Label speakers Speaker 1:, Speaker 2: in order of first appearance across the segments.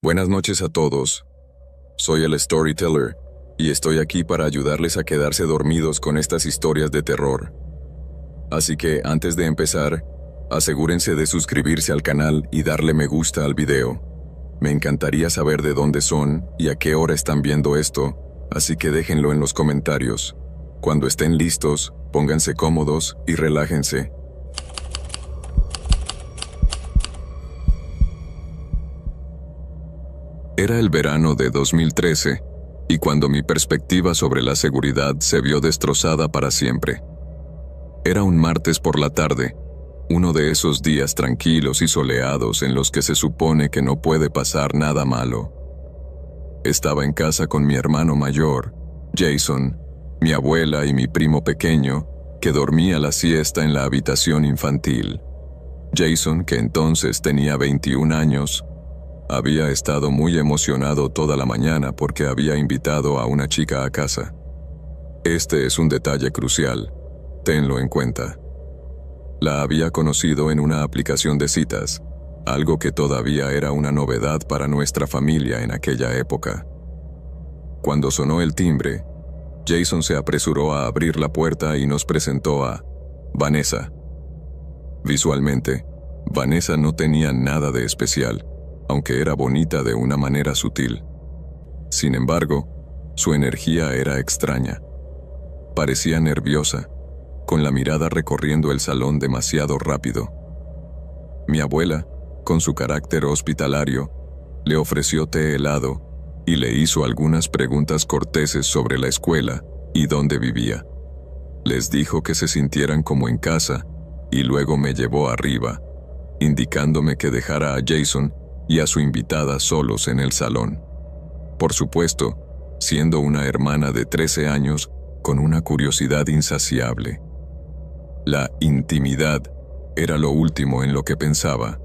Speaker 1: Buenas noches a todos. Soy el Storyteller y estoy aquí para ayudarles a quedarse dormidos con estas historias de terror. Así que antes de empezar, asegúrense de suscribirse al canal y darle me gusta al video. Me encantaría saber de dónde son y a qué hora están viendo esto, así que déjenlo en los comentarios. Cuando estén listos, pónganse cómodos y relájense. Era el verano de 2013, y cuando mi perspectiva sobre la seguridad se vio destrozada para siempre. Era un martes por la tarde, uno de esos días tranquilos y soleados en los que se supone que no puede pasar nada malo. Estaba en casa con mi hermano mayor, Jason, mi abuela y mi primo pequeño, que dormía la siesta en la habitación infantil. Jason, que entonces tenía 21 años, había estado muy emocionado toda la mañana porque había invitado a una chica a casa. Este es un detalle crucial, tenlo en cuenta. La había conocido en una aplicación de citas, algo que todavía era una novedad para nuestra familia en aquella época. Cuando sonó el timbre, Jason se apresuró a abrir la puerta y nos presentó a Vanessa. Visualmente, Vanessa no tenía nada de especial, aunque era bonita de una manera sutil. Sin embargo, su energía era extraña. Parecía nerviosa, con la mirada recorriendo el salón demasiado rápido. Mi abuela, con su carácter hospitalario, le ofreció té helado y le hizo algunas preguntas corteses sobre la escuela y dónde vivía. Les dijo que se sintieran como en casa y luego me llevó arriba, indicándome que dejara a Jason y a su invitada solos en el salón. Por supuesto, siendo una hermana de 13 años con una curiosidad insaciable. La intimidad era lo último en lo que pensaba.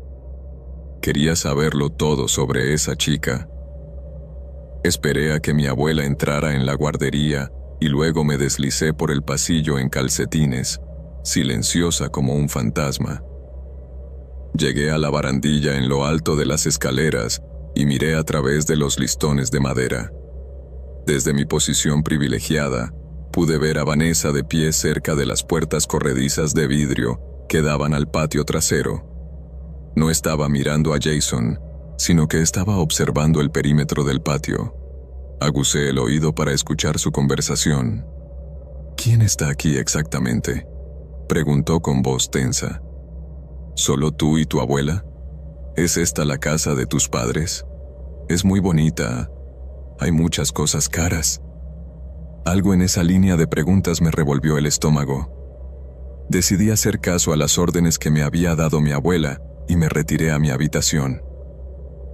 Speaker 1: Quería saberlo todo sobre esa chica. Esperé a que mi abuela entrara en la guardería y luego me deslicé por el pasillo en calcetines, silenciosa como un fantasma. Llegué a la barandilla en lo alto de las escaleras y miré a través de los listones de madera. Desde mi posición privilegiada, pude ver a Vanessa de pie cerca de las puertas corredizas de vidrio que daban al patio trasero. No estaba mirando a Jason, sino que estaba observando el perímetro del patio. Agucé el oído para escuchar su conversación. ¿Quién está aquí exactamente?, preguntó con voz tensa. ¿Solo tú y tu abuela? ¿Es esta la casa de tus padres? Es muy bonita. Hay muchas cosas caras. Algo en esa línea de preguntas me revolvió el estómago. Decidí hacer caso a las órdenes que me había dado mi abuela y me retiré a mi habitación.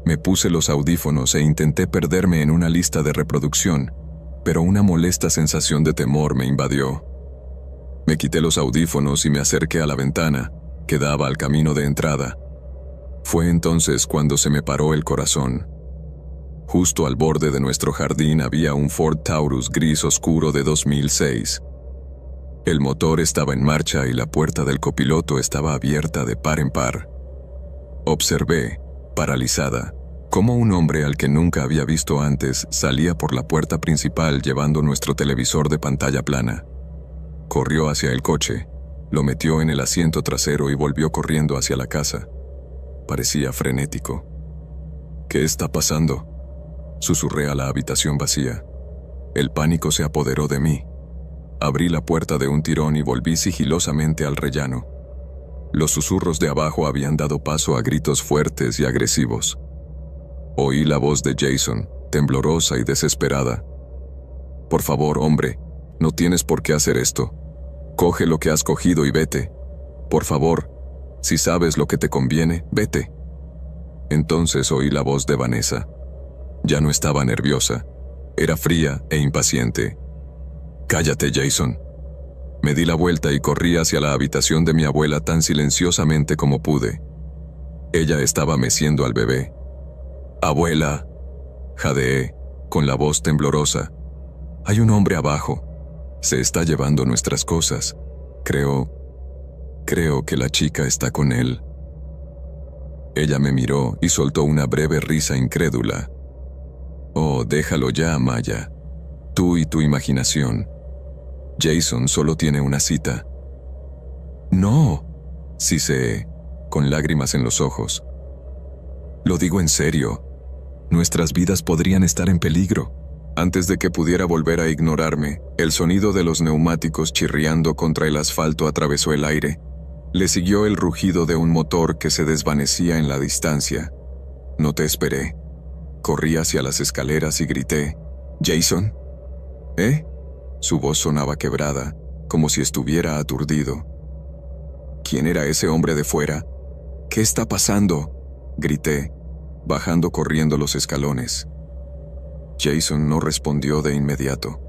Speaker 1: Me puse los audífonos e intenté perderme en una lista de reproducción, pero una molesta sensación de temor me invadió. Me quité los audífonos y me acerqué a la ventana, que daba al camino de entrada. Fue entonces cuando se me paró el corazón. Justo al borde de nuestro jardín había un Ford Taurus gris oscuro de 2006. El motor estaba en marcha y la puerta del copiloto estaba abierta de par en par. Observé, paralizada, cómo un hombre al que nunca había visto antes salía por la puerta principal llevando nuestro televisor de pantalla plana. Corrió hacia el coche, lo metió en el asiento trasero y volvió corriendo hacia la casa. Parecía frenético. ¿Qué está pasando?, susurré a la habitación vacía. El pánico se apoderó de mí. Abrí la puerta de un tirón y volví sigilosamente al rellano. Los susurros de abajo habían dado paso a gritos fuertes y agresivos. Oí la voz de Jason, temblorosa y desesperada. «Por favor, hombre, no tienes por qué hacer esto. Coge lo que has cogido y vete. Por favor, si sabes lo que te conviene, vete». Entonces oí la voz de Vanessa. Ya no estaba nerviosa, era fría e impaciente. «Cállate, Jason». Me di la vuelta y corrí hacia la habitación de mi abuela tan silenciosamente como pude. Ella estaba meciendo al bebé. «Abuela», jadeé, con la voz temblorosa. «Hay un hombre abajo. Se está llevando nuestras cosas. Creo que la chica está con él». Ella me miró y soltó una breve risa incrédula. Oh, déjalo ya, Maya. Tú y tu imaginación. Jason solo tiene una cita. No, siseé, con lágrimas en los ojos. Lo digo en serio. Nuestras vidas podrían estar en peligro. Antes de que pudiera volver a ignorarme, el sonido de los neumáticos chirriando contra el asfalto atravesó el aire. Le siguió el rugido de un motor que se desvanecía en la distancia. No te esperé. Corrí hacia las escaleras y grité, «¿Jason?» ¿Eh? Su voz sonaba quebrada, como si estuviera aturdido. ¿Quién era ese hombre de fuera? «¿Qué está pasando?», grité, bajando corriendo los escalones. Jason no respondió de inmediato.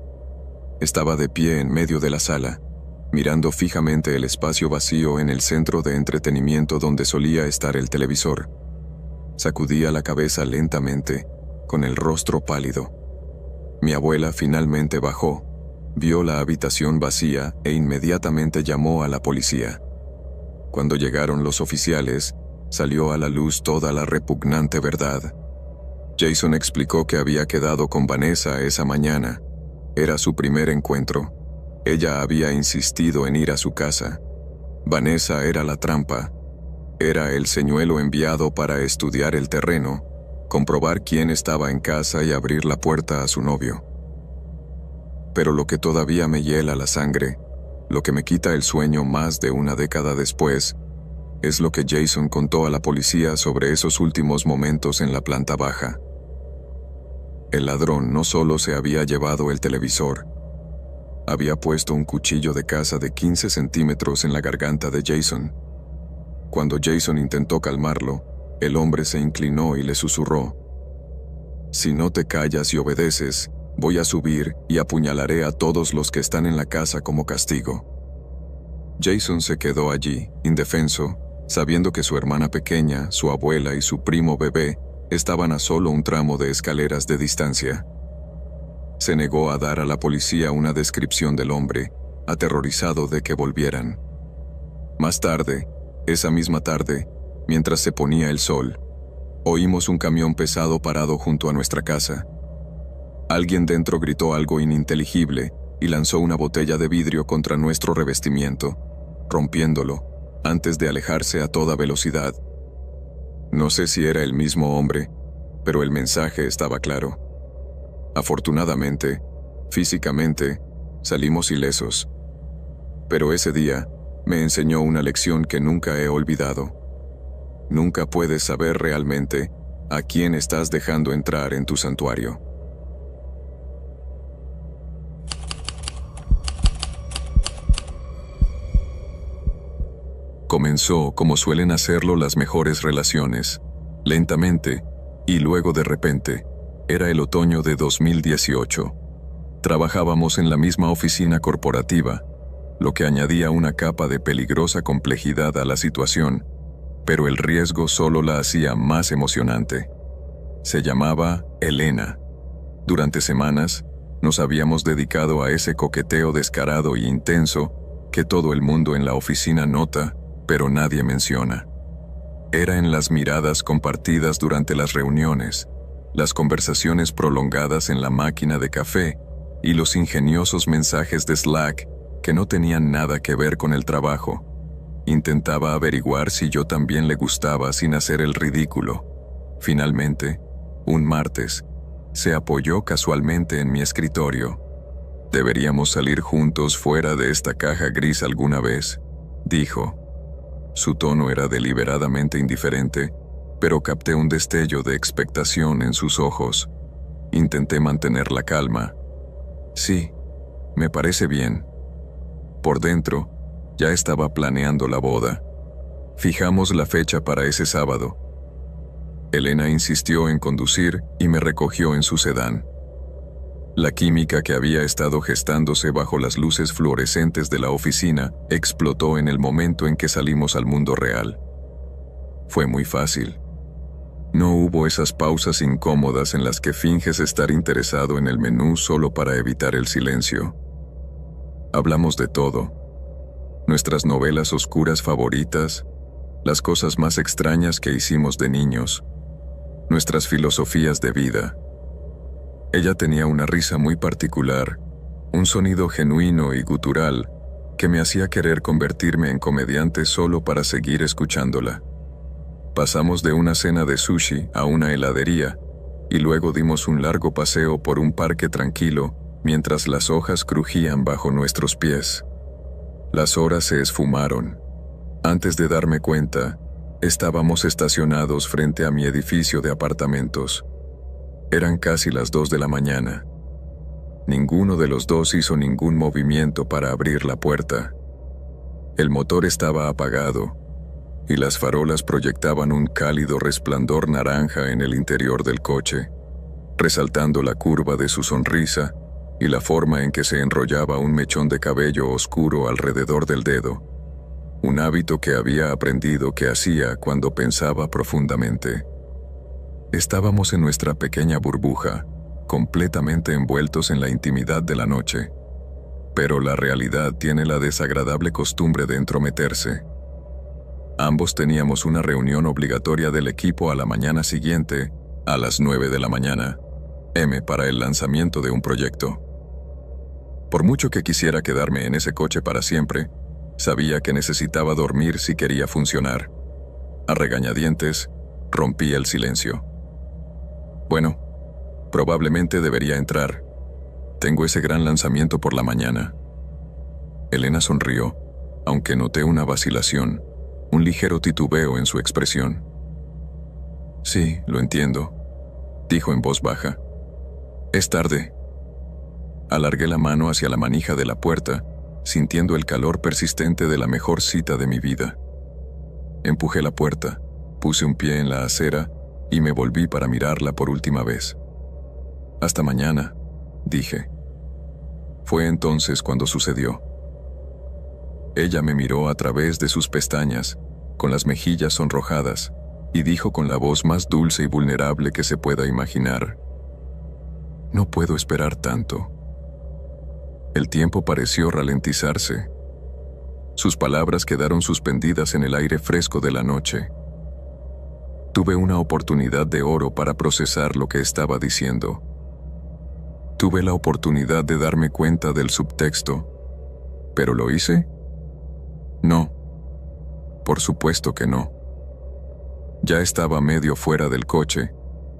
Speaker 1: Estaba de pie en medio de la sala, mirando fijamente el espacio vacío en el centro de entretenimiento donde solía estar el televisor. Sacudía la cabeza lentamente, con el rostro pálido. Mi abuela finalmente bajó, vio la habitación vacía e inmediatamente llamó a la policía. Cuando llegaron los oficiales, salió a la luz toda la repugnante verdad. Jason explicó que había quedado con Vanessa esa mañana. Era su primer encuentro. Ella había insistido en ir a su casa. Vanessa era la trampa. Era el señuelo enviado para estudiar el terreno, comprobar quién estaba en casa y abrir la puerta a su novio. Pero lo que todavía me hiela la sangre, lo que me quita el sueño más de una década después, es lo que Jason contó a la policía sobre esos últimos momentos en la planta baja. El ladrón no solo se había llevado el televisor, había puesto un cuchillo de caza de 15 centímetros en la garganta de Jason. Cuando Jason intentó calmarlo, el hombre se inclinó y le susurró, «Si no te callas y obedeces, voy a subir y apuñalaré a todos los que están en la casa como castigo». Jason se quedó allí, indefenso, sabiendo que su hermana pequeña, su abuela y su primo bebé estaban a solo un tramo de escaleras de distancia. Se negó a dar a la policía una descripción del hombre, aterrorizado de que volvieran. Más tarde, esa misma tarde, mientras se ponía el sol, oímos un camión pesado parado junto a nuestra casa. Alguien dentro gritó algo ininteligible y lanzó una botella de vidrio contra nuestro revestimiento, rompiéndolo, antes de alejarse a toda velocidad. No sé si era el mismo hombre, pero el mensaje estaba claro. Afortunadamente, físicamente, salimos ilesos. Pero ese día me enseñó una lección que nunca he olvidado. Nunca puedes saber realmente a quién estás dejando entrar en tu santuario. Comenzó como suelen hacerlo las mejores relaciones, lentamente, y luego de repente. Era el otoño de 2018. Trabajábamos en la misma oficina corporativa, lo que añadía una capa de peligrosa complejidad a la situación, pero el riesgo solo la hacía más emocionante. Se llamaba Elena. Durante semanas, nos habíamos dedicado a ese coqueteo descarado y intenso que todo el mundo en la oficina nota, pero nadie menciona. Era en las miradas compartidas durante las reuniones, las conversaciones prolongadas en la máquina de café y los ingeniosos mensajes de Slack que no tenían nada que ver con el trabajo. Intentaba averiguar si yo también le gustaba sin hacer el ridículo. Finalmente, un martes, se apoyó casualmente en mi escritorio. «Deberíamos salir juntos fuera de esta caja gris alguna vez», dijo. Su tono era deliberadamente indiferente, pero capté un destello de expectación en sus ojos. Intenté mantener la calma. «Sí, me parece bien». Por dentro, ya estaba planeando la boda. Fijamos la fecha para ese sábado. Elena insistió en conducir y me recogió en su sedán. La química que había estado gestándose bajo las luces fluorescentes de la oficina explotó en el momento en que salimos al mundo real. Fue muy fácil. No hubo esas pausas incómodas en las que finges estar interesado en el menú solo para evitar el silencio. Hablamos de todo. Nuestras novelas oscuras favoritas, las cosas más extrañas que hicimos de niños, nuestras filosofías de vida. Ella tenía una risa muy particular, un sonido genuino y gutural que me hacía querer convertirme en comediante solo para seguir escuchándola. Pasamos de una cena de sushi a una heladería y luego dimos un largo paseo por un parque tranquilo mientras las hojas crujían bajo nuestros pies. Las horas se esfumaron. Antes de darme cuenta, estábamos estacionados frente a mi edificio de apartamentos. Eran casi las 2 de la mañana. Ninguno de los dos hizo ningún movimiento para abrir la puerta. El motor estaba apagado y las farolas proyectaban un cálido resplandor naranja en el interior del coche, resaltando la curva de su sonrisa y la forma en que se enrollaba un mechón de cabello oscuro alrededor del dedo, un hábito que había aprendido que hacía cuando pensaba profundamente. Estábamos en nuestra pequeña burbuja, completamente envueltos en la intimidad de la noche. Pero la realidad tiene la desagradable costumbre de entrometerse. Ambos teníamos una reunión obligatoria del equipo a la mañana siguiente, a las 9 de la mañana, para el lanzamiento de un proyecto. Por mucho que quisiera quedarme en ese coche para siempre, sabía que necesitaba dormir si quería funcionar. A regañadientes, rompí el silencio. Bueno, probablemente debería entrar. Tengo ese gran lanzamiento por la mañana. Elena sonrió, aunque noté una vacilación, un ligero titubeo en su expresión. Sí, lo entiendo, dijo en voz baja. Es tarde. Alargué la mano hacia la manija de la puerta, sintiendo el calor persistente de la mejor cita de mi vida. Empujé la puerta, puse un pie en la acera y me volví para mirarla por última vez. Hasta mañana, dije. Fue entonces cuando sucedió. Ella me miró a través de sus pestañas, con las mejillas sonrojadas, y dijo con la voz más dulce y vulnerable que se pueda imaginar: No puedo esperar tanto. El tiempo pareció ralentizarse. Sus palabras quedaron suspendidas en el aire fresco de la noche. Tuve una oportunidad de oro para procesar lo que estaba diciendo. Tuve la oportunidad de darme cuenta del subtexto. ¿Pero lo hice? No. Por supuesto que no. Ya estaba medio fuera del coche,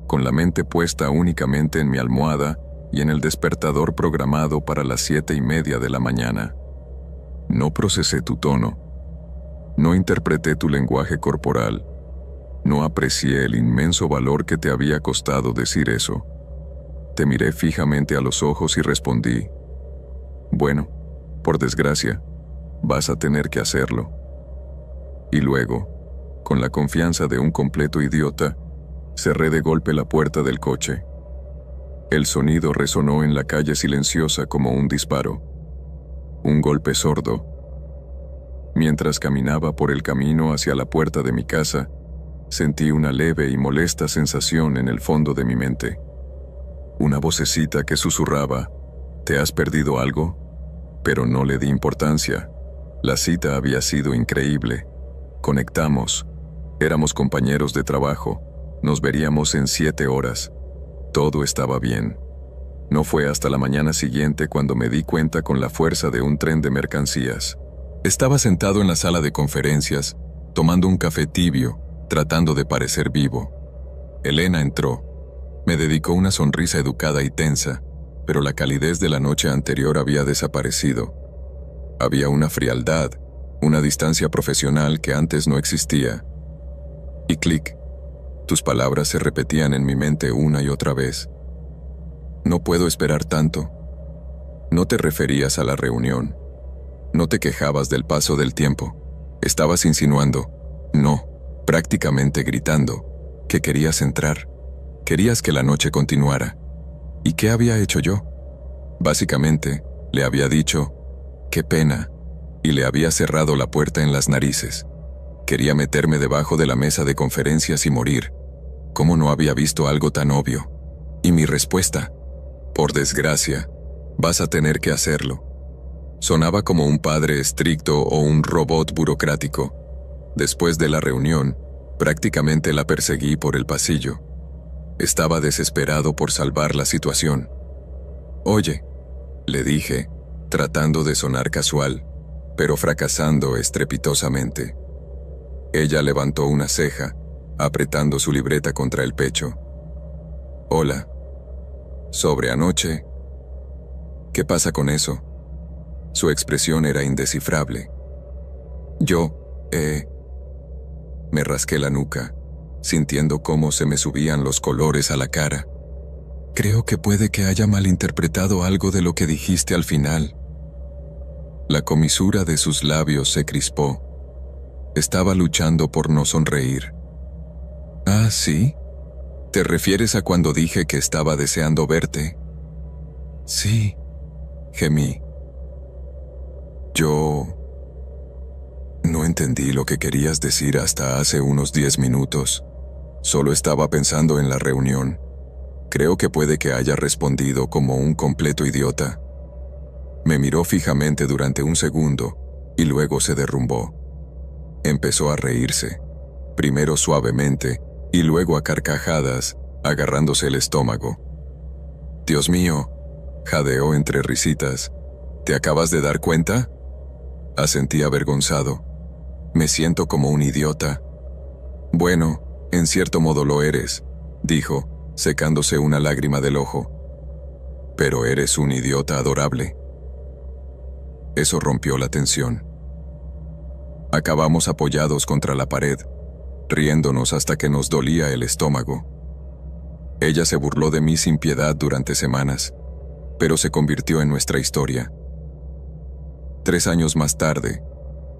Speaker 1: con la mente puesta únicamente en mi almohada y en el despertador programado para las 7:30 de la mañana. No procesé tu tono. No interpreté tu lenguaje corporal. No aprecié el inmenso valor que te había costado decir eso. Te miré fijamente a los ojos y respondí: Bueno, por desgracia, vas a tener que hacerlo. Y luego, con la confianza de un completo idiota, cerré de golpe la puerta del coche. El sonido resonó en la calle silenciosa como un disparo. Un golpe sordo. Mientras caminaba por el camino hacia la puerta de mi casa, sentí una leve y molesta sensación en el fondo de mi mente. Una vocecita que susurraba: ¿te has perdido algo? Pero no le di importancia. La cita había sido increíble. Conectamos. Éramos compañeros de trabajo. Nos veríamos en 7 horas. Todo estaba bien. No fue hasta la mañana siguiente cuando me di cuenta con la fuerza de un tren de mercancías. Estaba sentado en la sala de conferencias, tomando un café tibio, tratando de parecer vivo. Elena entró. Me dedicó una sonrisa educada y tensa, pero la calidez de la noche anterior había desaparecido. Había una frialdad, una distancia profesional que antes no existía. Y clic. Tus palabras se repetían en mi mente una y otra vez. No puedo esperar tanto. No te referías a la reunión. No te quejabas del paso del tiempo. Estabas insinuando, no, prácticamente gritando, que querías entrar. Querías que la noche continuara. ¿Y qué había hecho yo? Básicamente, le había dicho, qué pena, y le había cerrado la puerta en las narices. Quería meterme debajo de la mesa de conferencias y morir. ¿Cómo no había visto algo tan obvio? Y mi respuesta: por desgracia, vas a tener que hacerlo. Sonaba como un padre estricto o un robot burocrático. Después de la reunión, prácticamente la perseguí por el pasillo. Estaba desesperado por salvar la situación. «Oye», le dije, tratando de sonar casual, pero fracasando estrepitosamente. Ella levantó una ceja, apretando su libreta contra el pecho. «Hola. Sobre anoche». «¿Qué pasa con eso?» Su expresión era indescifrable. Me rasqué la nuca, sintiendo cómo se me subían los colores a la cara. «Creo que puede que haya malinterpretado algo de lo que dijiste al final». La comisura de sus labios se crispó. Estaba luchando por no sonreír. «¿Ah, sí? ¿Te refieres a cuando dije que estaba deseando verte?» «Sí», gemí. «Yo no entendí lo que querías decir hasta hace unos 10 minutos. Solo estaba pensando en la reunión. Creo que puede que haya respondido como un completo idiota». Me miró fijamente durante un segundo y luego se derrumbó. Empezó a reírse, primero suavemente y luego a carcajadas, agarrándose el estómago. «Dios mío», jadeó entre risitas. «¿Te acabas de dar cuenta?» Asentí avergonzado. «Me siento como un idiota». «Bueno, en cierto modo lo eres», dijo, secándose una lágrima del ojo. «Pero eres un idiota adorable». Eso rompió la tensión. Acabamos apoyados contra la pared, riéndonos hasta que nos dolía el estómago. Ella se burló de mí sin piedad durante semanas, pero se convirtió en nuestra historia. 3 años más tarde,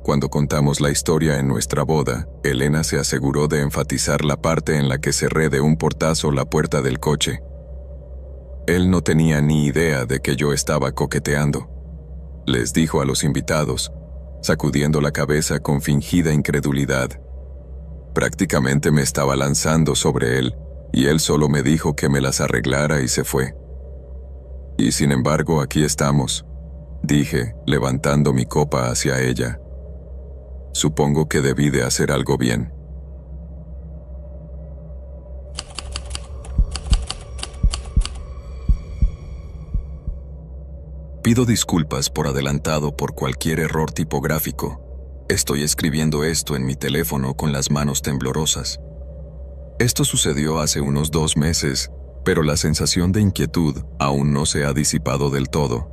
Speaker 1: cuando contamos la historia en nuestra boda, Elena se aseguró de enfatizar la parte en la que cerré de un portazo la puerta del coche. Él no tenía ni idea de que yo estaba coqueteando, les dijo a los invitados, sacudiendo la cabeza con fingida incredulidad. Prácticamente me estaba lanzando sobre él, y él solo me dijo que me las arreglara y se fue. «Y sin embargo, aquí estamos», dije, levantando mi copa hacia ella. «Supongo que debí de hacer algo bien». Pido disculpas por adelantado por cualquier error tipográfico. Estoy escribiendo esto en mi teléfono con las manos temblorosas. Esto sucedió hace unos 2 meses, pero la sensación de inquietud aún no se ha disipado del todo.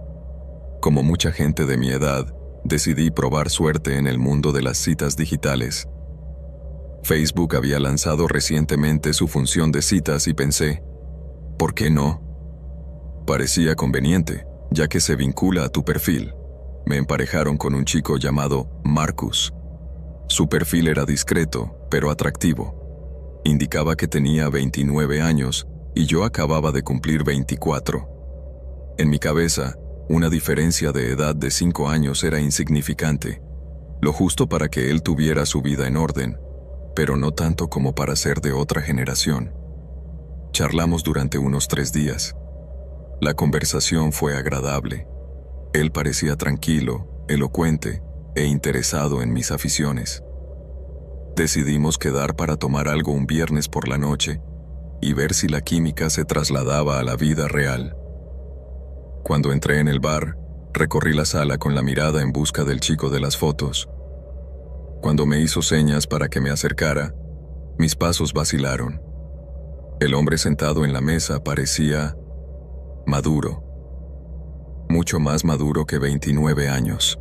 Speaker 1: Como mucha gente de mi edad, decidí probar suerte en el mundo de las citas digitales. Facebook había lanzado recientemente su función de citas y pensé, ¿por qué no? Parecía conveniente, ya que se vincula a tu perfil. Me emparejaron con un chico llamado Marcus. Su perfil era discreto, pero atractivo. Indicaba que tenía 29 años y yo acababa de cumplir 24. En mi cabeza, una diferencia de edad de 5 años era insignificante, lo justo para que él tuviera su vida en orden, pero no tanto como para ser de otra generación. Charlamos durante unos 3 días. La conversación fue agradable. Él parecía tranquilo, elocuente e interesado en mis aficiones. Decidimos quedar para tomar algo un viernes por la noche y ver si la química se trasladaba a la vida real. Cuando entré en el bar, recorrí la sala con la mirada en busca del chico de las fotos. Cuando me hizo señas para que me acercara, mis pasos vacilaron. El hombre sentado en la mesa parecía maduro, mucho más maduro que 29 años.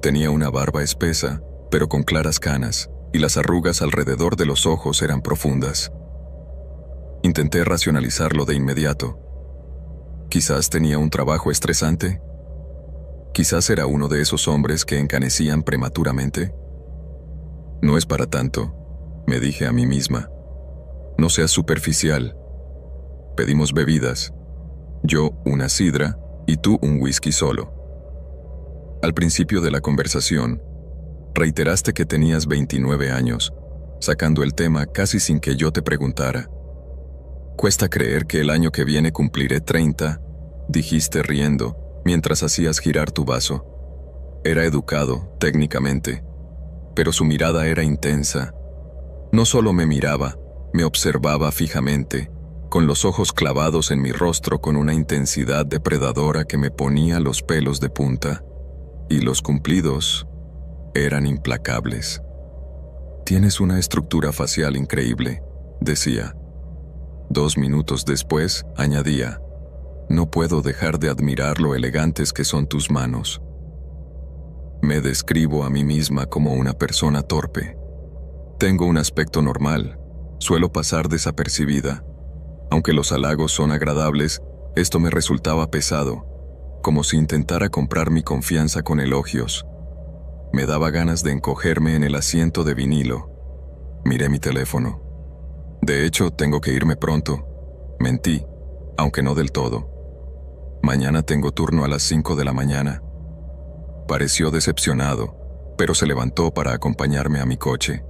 Speaker 1: Tenía una barba espesa, pero con claras canas, y las arrugas alrededor de los ojos eran profundas. Intenté racionalizarlo de inmediato. Quizás tenía un trabajo estresante. Quizás era uno de esos hombres que encanecían prematuramente. No es para tanto, me dije a mí misma. No seas superficial. Pedimos bebidas. Yo una sidra y tú un whisky solo. Al principio de la conversación, reiteraste que tenías 29 años, sacando el tema casi sin que yo te preguntara. Cuesta creer que el año que viene cumpliré 30, dijiste riendo, mientras hacías girar tu vaso. Era educado, técnicamente, pero su mirada era intensa. No solo me miraba, me observaba fijamente, con los ojos clavados en mi rostro con una intensidad depredadora que me ponía los pelos de punta. Y los cumplidos eran implacables. «Tienes una estructura facial increíble», decía. 2 minutos después, añadía, «No puedo dejar de admirar lo elegantes que son tus manos». Me describo a mí misma como una persona torpe. Tengo un aspecto normal, suelo pasar desapercibida. Aunque los halagos son agradables, esto me resultaba pesado, como si intentara comprar mi confianza con elogios. Me daba ganas de encogerme en el asiento de vinilo. Miré mi teléfono. De hecho, tengo que irme pronto. Mentí, aunque no del todo. Mañana tengo turno a las 5 de la mañana. Pareció decepcionado, pero se levantó para acompañarme a mi coche.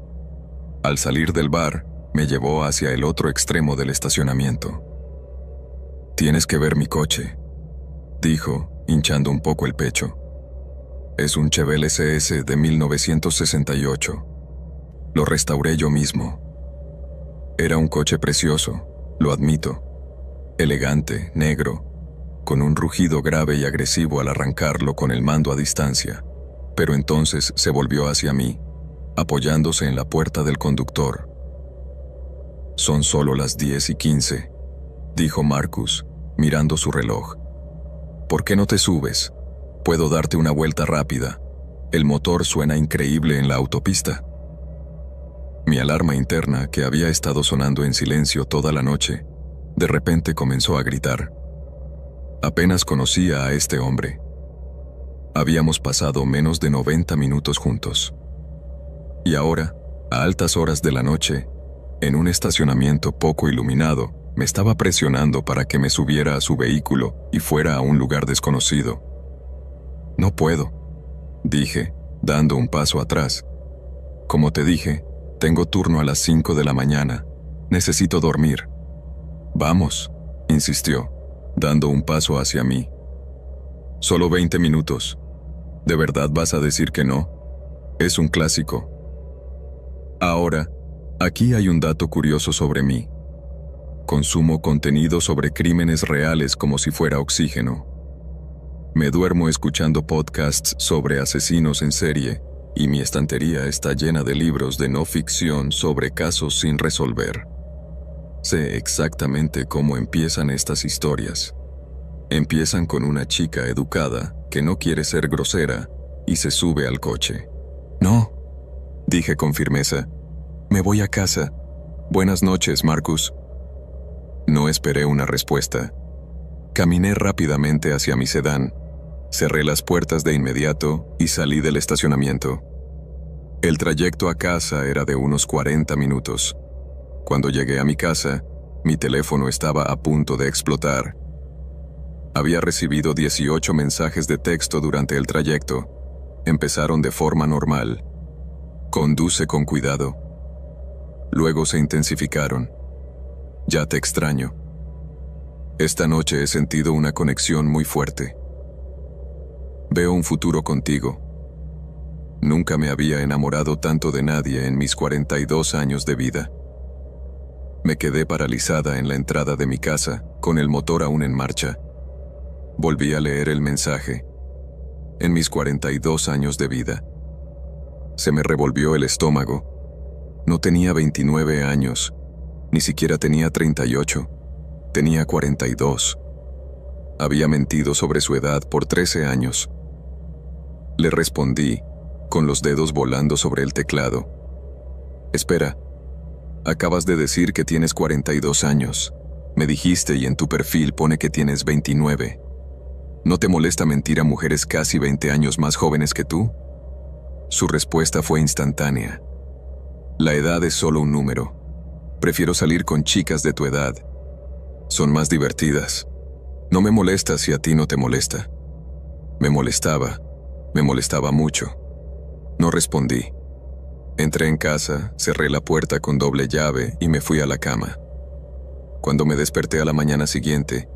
Speaker 1: Al salir del bar, me llevó hacia el otro extremo del estacionamiento. «Tienes que ver mi coche», dijo, hinchando un poco el pecho. «Es un Chevelle SS de 1968. Lo restauré yo mismo. Era un coche precioso, lo admito. Elegante, negro, con un rugido grave y agresivo al arrancarlo con el mando a distancia, pero entonces se volvió hacia mí, apoyándose en la puerta del conductor. «Son solo las 10:15», dijo Marcus, mirando su reloj. «¿Por qué no te subes? Puedo darte una vuelta rápida. El motor suena increíble en la autopista». Mi alarma interna, que había estado sonando en silencio toda la noche, de repente comenzó a gritar. Apenas conocía a este hombre. Habíamos pasado menos de 90 minutos juntos. Y ahora, a altas horas de la noche, en un estacionamiento poco iluminado, me estaba presionando para que me subiera a su vehículo y fuera a un lugar desconocido. «No puedo», dije, dando un paso atrás. «Como te dije, tengo turno a las 5 de la mañana. Necesito dormir». «Vamos», insistió, dando un paso hacia mí. «Solo 20 minutos. ¿De verdad vas a decir que no? Es un clásico». Ahora, aquí hay un dato curioso sobre mí. Consumo contenido sobre crímenes reales como si fuera oxígeno. Me duermo escuchando podcasts sobre asesinos en serie, y mi estantería está llena de libros de no ficción sobre casos sin resolver. Sé exactamente cómo empiezan estas historias. Empiezan con una chica educada que no quiere ser grosera y se sube al coche. «No», dije con firmeza. «Me voy a casa. Buenas noches, Marcus». No esperé una respuesta. Caminé rápidamente hacia mi sedán, cerré las puertas de inmediato y salí del estacionamiento. El trayecto a casa era de unos 40 minutos. Cuando llegué a mi casa, mi teléfono estaba a punto de explotar. Había recibido 18 mensajes de texto durante el trayecto. Empezaron de forma normal. «Conduce con cuidado». Luego se intensificaron. «Ya te extraño. Esta noche he sentido una conexión muy fuerte. Veo un futuro contigo. Nunca me había enamorado tanto de nadie en mis 42 años de vida». Me quedé paralizada en la entrada de mi casa, con el motor aún en marcha. Volví a leer el mensaje. En mis 42 años de vida. Se me revolvió el estómago. No tenía 29 años, ni siquiera tenía 38, tenía 42. Había mentido sobre su edad por 13 años. Le respondí, con los dedos volando sobre el teclado. «Espera, acabas de decir que tienes 42 años. Me dijiste y en tu perfil pone que tienes 29. ¿No te molesta mentir a mujeres casi 20 años más jóvenes que tú?» Su respuesta fue instantánea. «La edad es solo un número. Prefiero salir con chicas de tu edad. Son más divertidas. No me molesta si a ti no te molesta». Me molestaba mucho. No respondí. Entré en casa, cerré la puerta con doble llave y me fui a la cama. Cuando me desperté a la mañana siguiente,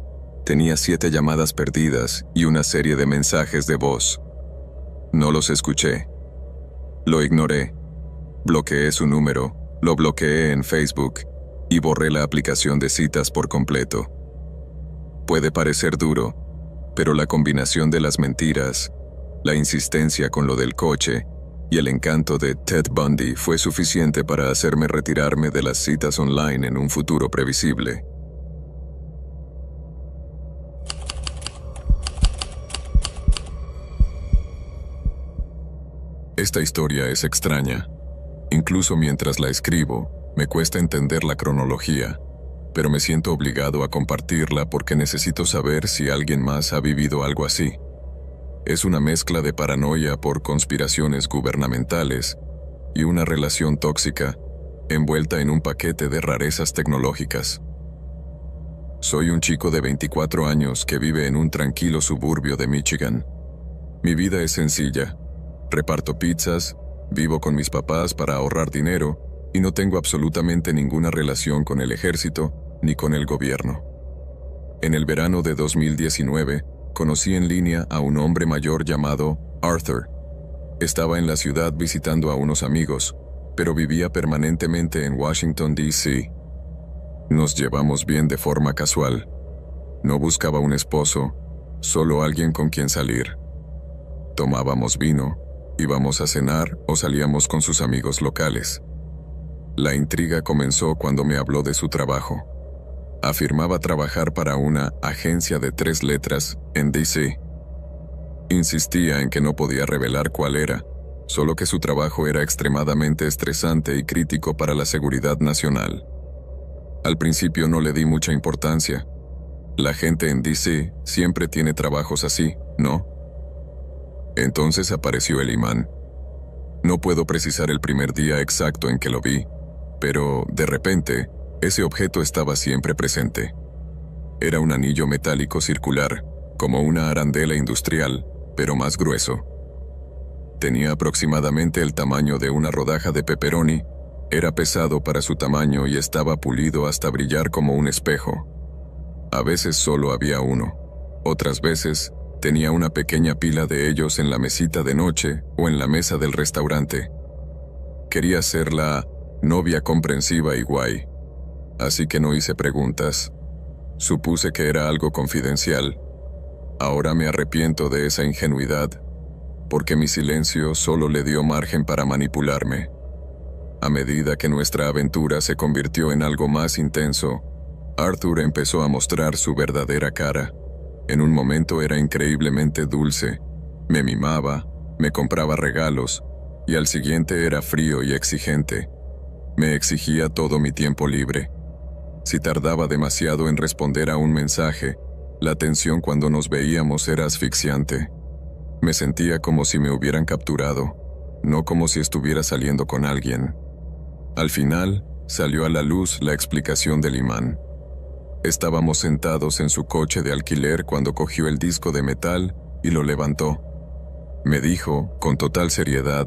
Speaker 1: tenía 7 llamadas perdidas y una serie de mensajes de voz. No los escuché. Lo ignoré Bloqueé su número, lo bloqueé en Facebook y borré la aplicación de citas por completo. Puede parecer duro, pero la combinación de las mentiras, la insistencia con lo del coche y el encanto de Ted Bundy fue suficiente para hacerme retirarme de las citas online en un futuro previsible. Esta historia es extraña. Incluso mientras la escribo, me cuesta entender la cronología, pero me siento obligado a compartirla porque necesito saber si alguien más ha vivido algo así. Es una mezcla de paranoia por conspiraciones gubernamentales y una relación tóxica envuelta en un paquete de rarezas tecnológicas. Soy un chico de 24 años que vive en un tranquilo suburbio de Michigan. Mi vida es sencilla. Reparto pizzas, vivo con mis papás para ahorrar dinero y no tengo absolutamente ninguna relación con el ejército ni con el gobierno. En el verano de 2019, conocí en línea a un hombre mayor llamado Arthur. Estaba en la ciudad visitando a unos amigos, pero vivía permanentemente en Washington, D.C. Nos llevamos bien de forma casual. No buscaba un esposo, solo alguien con quien salir. Tomábamos vino, íbamos a cenar o salíamos con sus amigos locales. La intriga comenzó cuando me habló de su trabajo. Afirmaba trabajar para una agencia de 3 letras en D.C. Insistía en que no podía revelar cuál era, solo que su trabajo era extremadamente estresante y crítico para la seguridad nacional. Al principio no le di mucha importancia. La gente en D.C. siempre tiene trabajos así, ¿no? Entonces apareció el imán. No puedo precisar el primer día exacto en que lo vi, pero, de repente, ese objeto estaba siempre presente. Era un anillo metálico circular, como una arandela industrial, pero más grueso. Tenía aproximadamente el tamaño de una rodaja de pepperoni, era pesado para su tamaño y estaba pulido hasta brillar como un espejo. A veces solo había uno, otras veces tenía una pequeña pila de ellos en la mesita de noche o en la mesa del restaurante. Quería ser la novia comprensiva y guay, así que no hice preguntas. Supuse que era algo confidencial. Ahora me arrepiento de esa ingenuidad, porque mi silencio solo le dio margen para manipularme. A medida que nuestra aventura se convirtió en algo más intenso, Arthur empezó a mostrar su verdadera cara. En un momento era increíblemente dulce, me mimaba, me compraba regalos, y al siguiente era frío y exigente. Me exigía todo mi tiempo libre. Si tardaba demasiado en responder a un mensaje, la tensión cuando nos veíamos era asfixiante. Me sentía como si me hubieran capturado, no como si estuviera saliendo con alguien. Al final, salió a la luz la explicación del imán. Estábamos sentados en su coche de alquiler cuando cogió el disco de metal y lo levantó. Me dijo, con total seriedad,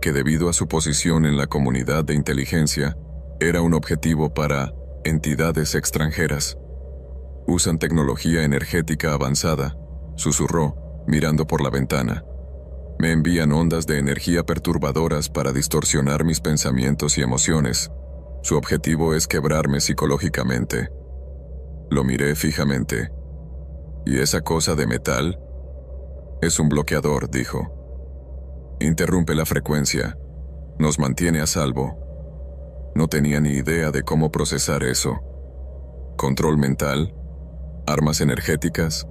Speaker 1: que debido a su posición en la comunidad de inteligencia, era un objetivo para entidades extranjeras. Usan tecnología energética avanzada, susurró, mirando por la ventana. Me envían ondas de energía perturbadoras para distorsionar mis pensamientos y emociones. Su objetivo es quebrarme psicológicamente. Lo miré fijamente. ¿Y esa cosa de metal? Es un bloqueador, dijo. Interrumpe la frecuencia. Nos mantiene a salvo. No tenía ni idea de cómo procesar eso. ¿Control mental? ¿Armas energéticas?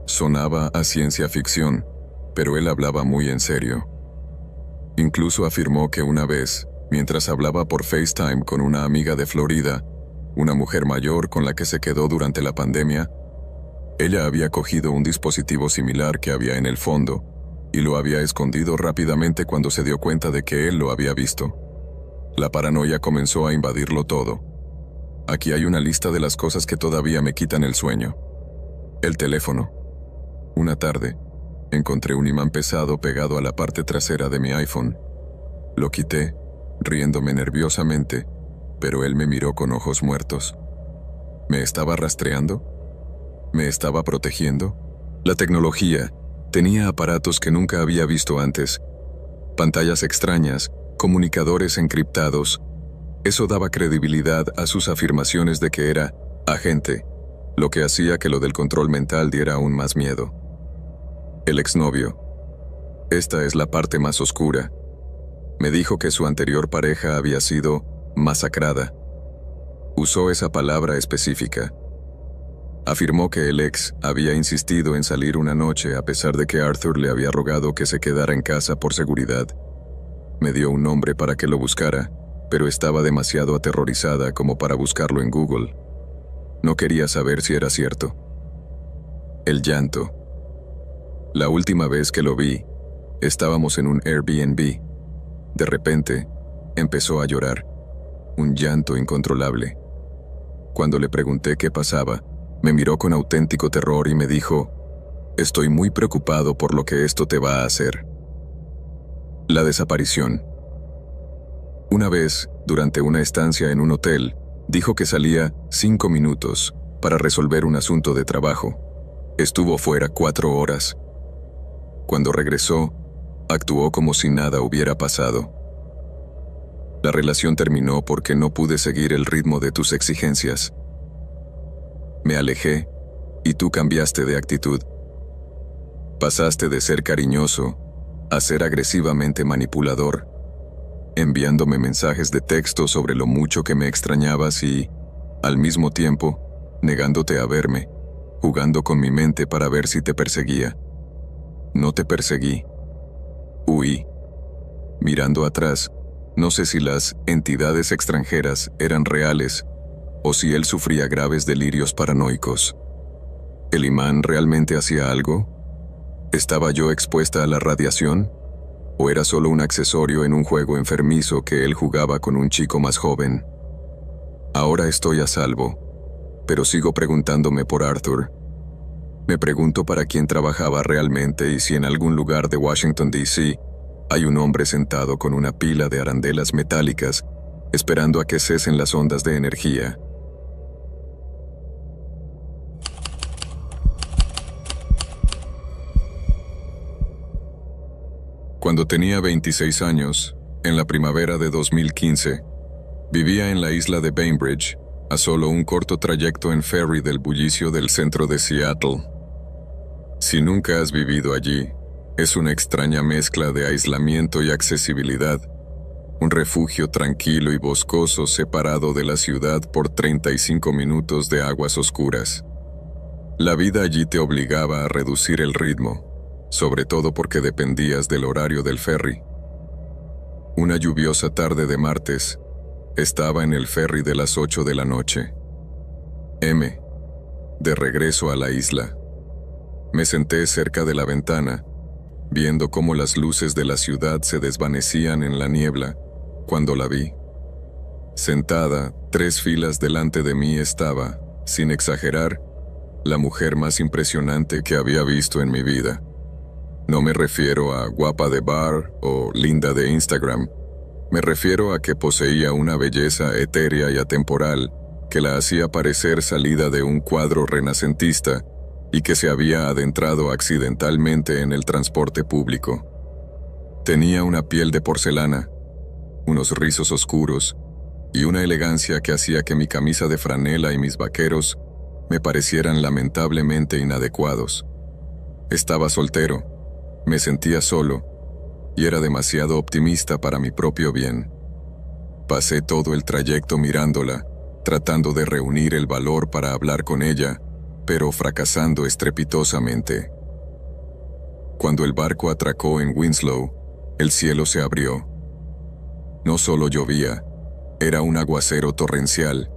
Speaker 1: Sonaba a ciencia ficción, pero él hablaba muy en serio. Incluso afirmó que una vez, mientras hablaba por FaceTime con una amiga de Florida, una mujer mayor con la que se quedó durante la pandemia, ella había cogido un dispositivo similar que había en el fondo y lo había escondido rápidamente cuando se dio cuenta de que él lo había visto. La paranoia comenzó a invadirlo todo. Aquí hay una lista de las cosas que todavía me quitan el sueño. El teléfono. Una tarde, encontré un imán pesado pegado a la parte trasera de mi iPhone. Lo quité, riéndome nerviosamente, pero él me miró con ojos muertos. ¿Me estaba rastreando? ¿Me estaba protegiendo? La tecnología tenía aparatos que nunca había visto antes. Pantallas extrañas, comunicadores encriptados. Eso daba credibilidad a sus afirmaciones de que era agente, lo que hacía que lo del control mental diera aún más miedo. El exnovio. Esta es la parte más oscura. Me dijo que su anterior pareja había sido masacrada. Usó esa palabra específica. Afirmó que el ex había insistido en salir una noche a pesar de que Arthur le había rogado que se quedara en casa por seguridad. Me dio un nombre para que lo buscara, pero estaba demasiado aterrorizada como para buscarlo en Google. No quería saber si era cierto. El llanto. La última vez que lo vi, estábamos en un Airbnb. De repente, empezó a llorar. Un llanto incontrolable. Cuando le pregunté qué pasaba, me miró con auténtico terror y me dijo: «Estoy muy preocupado por lo que esto te va a hacer». La desaparición. Una vez, durante una estancia en un hotel, dijo que salía 5 minutos para resolver un asunto de trabajo. Estuvo fuera 4 horas. Cuando regresó, actuó como si nada hubiera pasado. La relación terminó porque no pude seguir el ritmo de tus exigencias. Me alejé y tú cambiaste de actitud. Pasaste de ser cariñoso a ser agresivamente manipulador, enviándome mensajes de texto sobre lo mucho que me extrañabas y, al mismo tiempo, negándote a verme, jugando con mi mente para ver si te perseguía. No te perseguí. Huí. Mirando atrás, no sé si las entidades extranjeras eran reales o si él sufría graves delirios paranoicos. ¿El imán realmente hacía algo? ¿Estaba yo expuesta a la radiación? ¿O era solo un accesorio en un juego enfermizo que él jugaba con un chico más joven? Ahora estoy a salvo, pero sigo preguntándome por Arthur. Me pregunto para quién trabajaba realmente y si en algún lugar de Washington, D.C., hay un hombre sentado con una pila de arandelas metálicas, esperando a que cesen las ondas de energía. Cuando tenía 26 años, en la primavera de 2015, vivía en la isla de Bainbridge, a solo un corto trayecto en ferry del bullicio del centro de Seattle. Si nunca has vivido allí, es una extraña mezcla de aislamiento y accesibilidad, un refugio tranquilo y boscoso separado de la ciudad por 35 minutos de aguas oscuras. La vida allí te obligaba a reducir el ritmo, sobre todo porque dependías del horario del ferry. Una lluviosa tarde de martes, estaba en el ferry de las 8 de la noche. De regreso a la isla. Me senté cerca de la ventana, viendo cómo las luces de la ciudad se desvanecían en la niebla, cuando la vi. Sentada, 3 filas delante de mí estaba, sin exagerar, la mujer más impresionante que había visto en mi vida. No me refiero a guapa de bar o linda de Instagram. Me refiero a que poseía una belleza etérea y atemporal que la hacía parecer salida de un cuadro renacentista y que se había adentrado accidentalmente en el transporte público. Tenía una piel de porcelana, unos rizos oscuros y una elegancia que hacía que mi camisa de franela y mis vaqueros me parecieran lamentablemente inadecuados. Estaba soltero, me sentía solo y era demasiado optimista para mi propio bien. Pasé todo el trayecto mirándola, tratando de reunir el valor para hablar con ella, pero fracasando estrepitosamente. Cuando el barco atracó en Winslow, el cielo se abrió. No solo llovía, era un aguacero torrencial,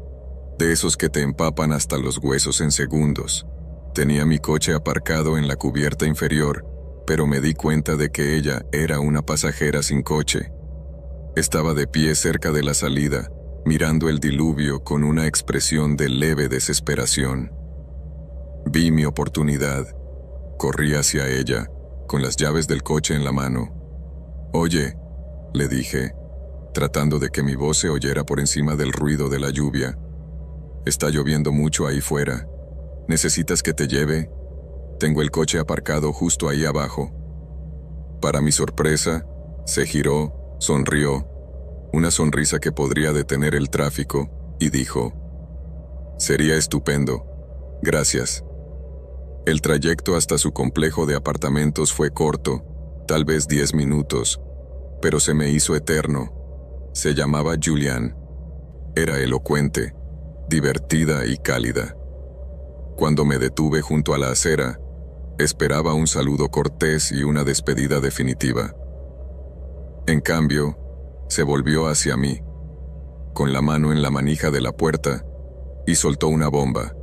Speaker 1: de esos que te empapan hasta los huesos en segundos. Tenía mi coche aparcado en la cubierta inferior, pero me di cuenta de que ella era una pasajera sin coche. Estaba de pie cerca de la salida, mirando el diluvio con una expresión de leve desesperación. Vi mi oportunidad. Corrí hacia ella, con las llaves del coche en la mano. «Oye», le dije, tratando de que mi voz se oyera por encima del ruido de la lluvia. «Está lloviendo mucho ahí fuera. ¿Necesitas que te lleve? Tengo el coche aparcado justo ahí abajo». Para mi sorpresa, se giró, sonrió una sonrisa que podría detener el tráfico, y dijo: «Sería estupendo. Gracias». El trayecto hasta su complejo de apartamentos fue corto, tal vez 10 minutos, pero se me hizo eterno. Se llamaba Julianne. Era elocuente, divertida y cálida. Cuando me detuve junto a la acera, esperaba un saludo cortés y una despedida definitiva. En cambio, se volvió hacia mí, con la mano en la manija de la puerta, y soltó una bomba.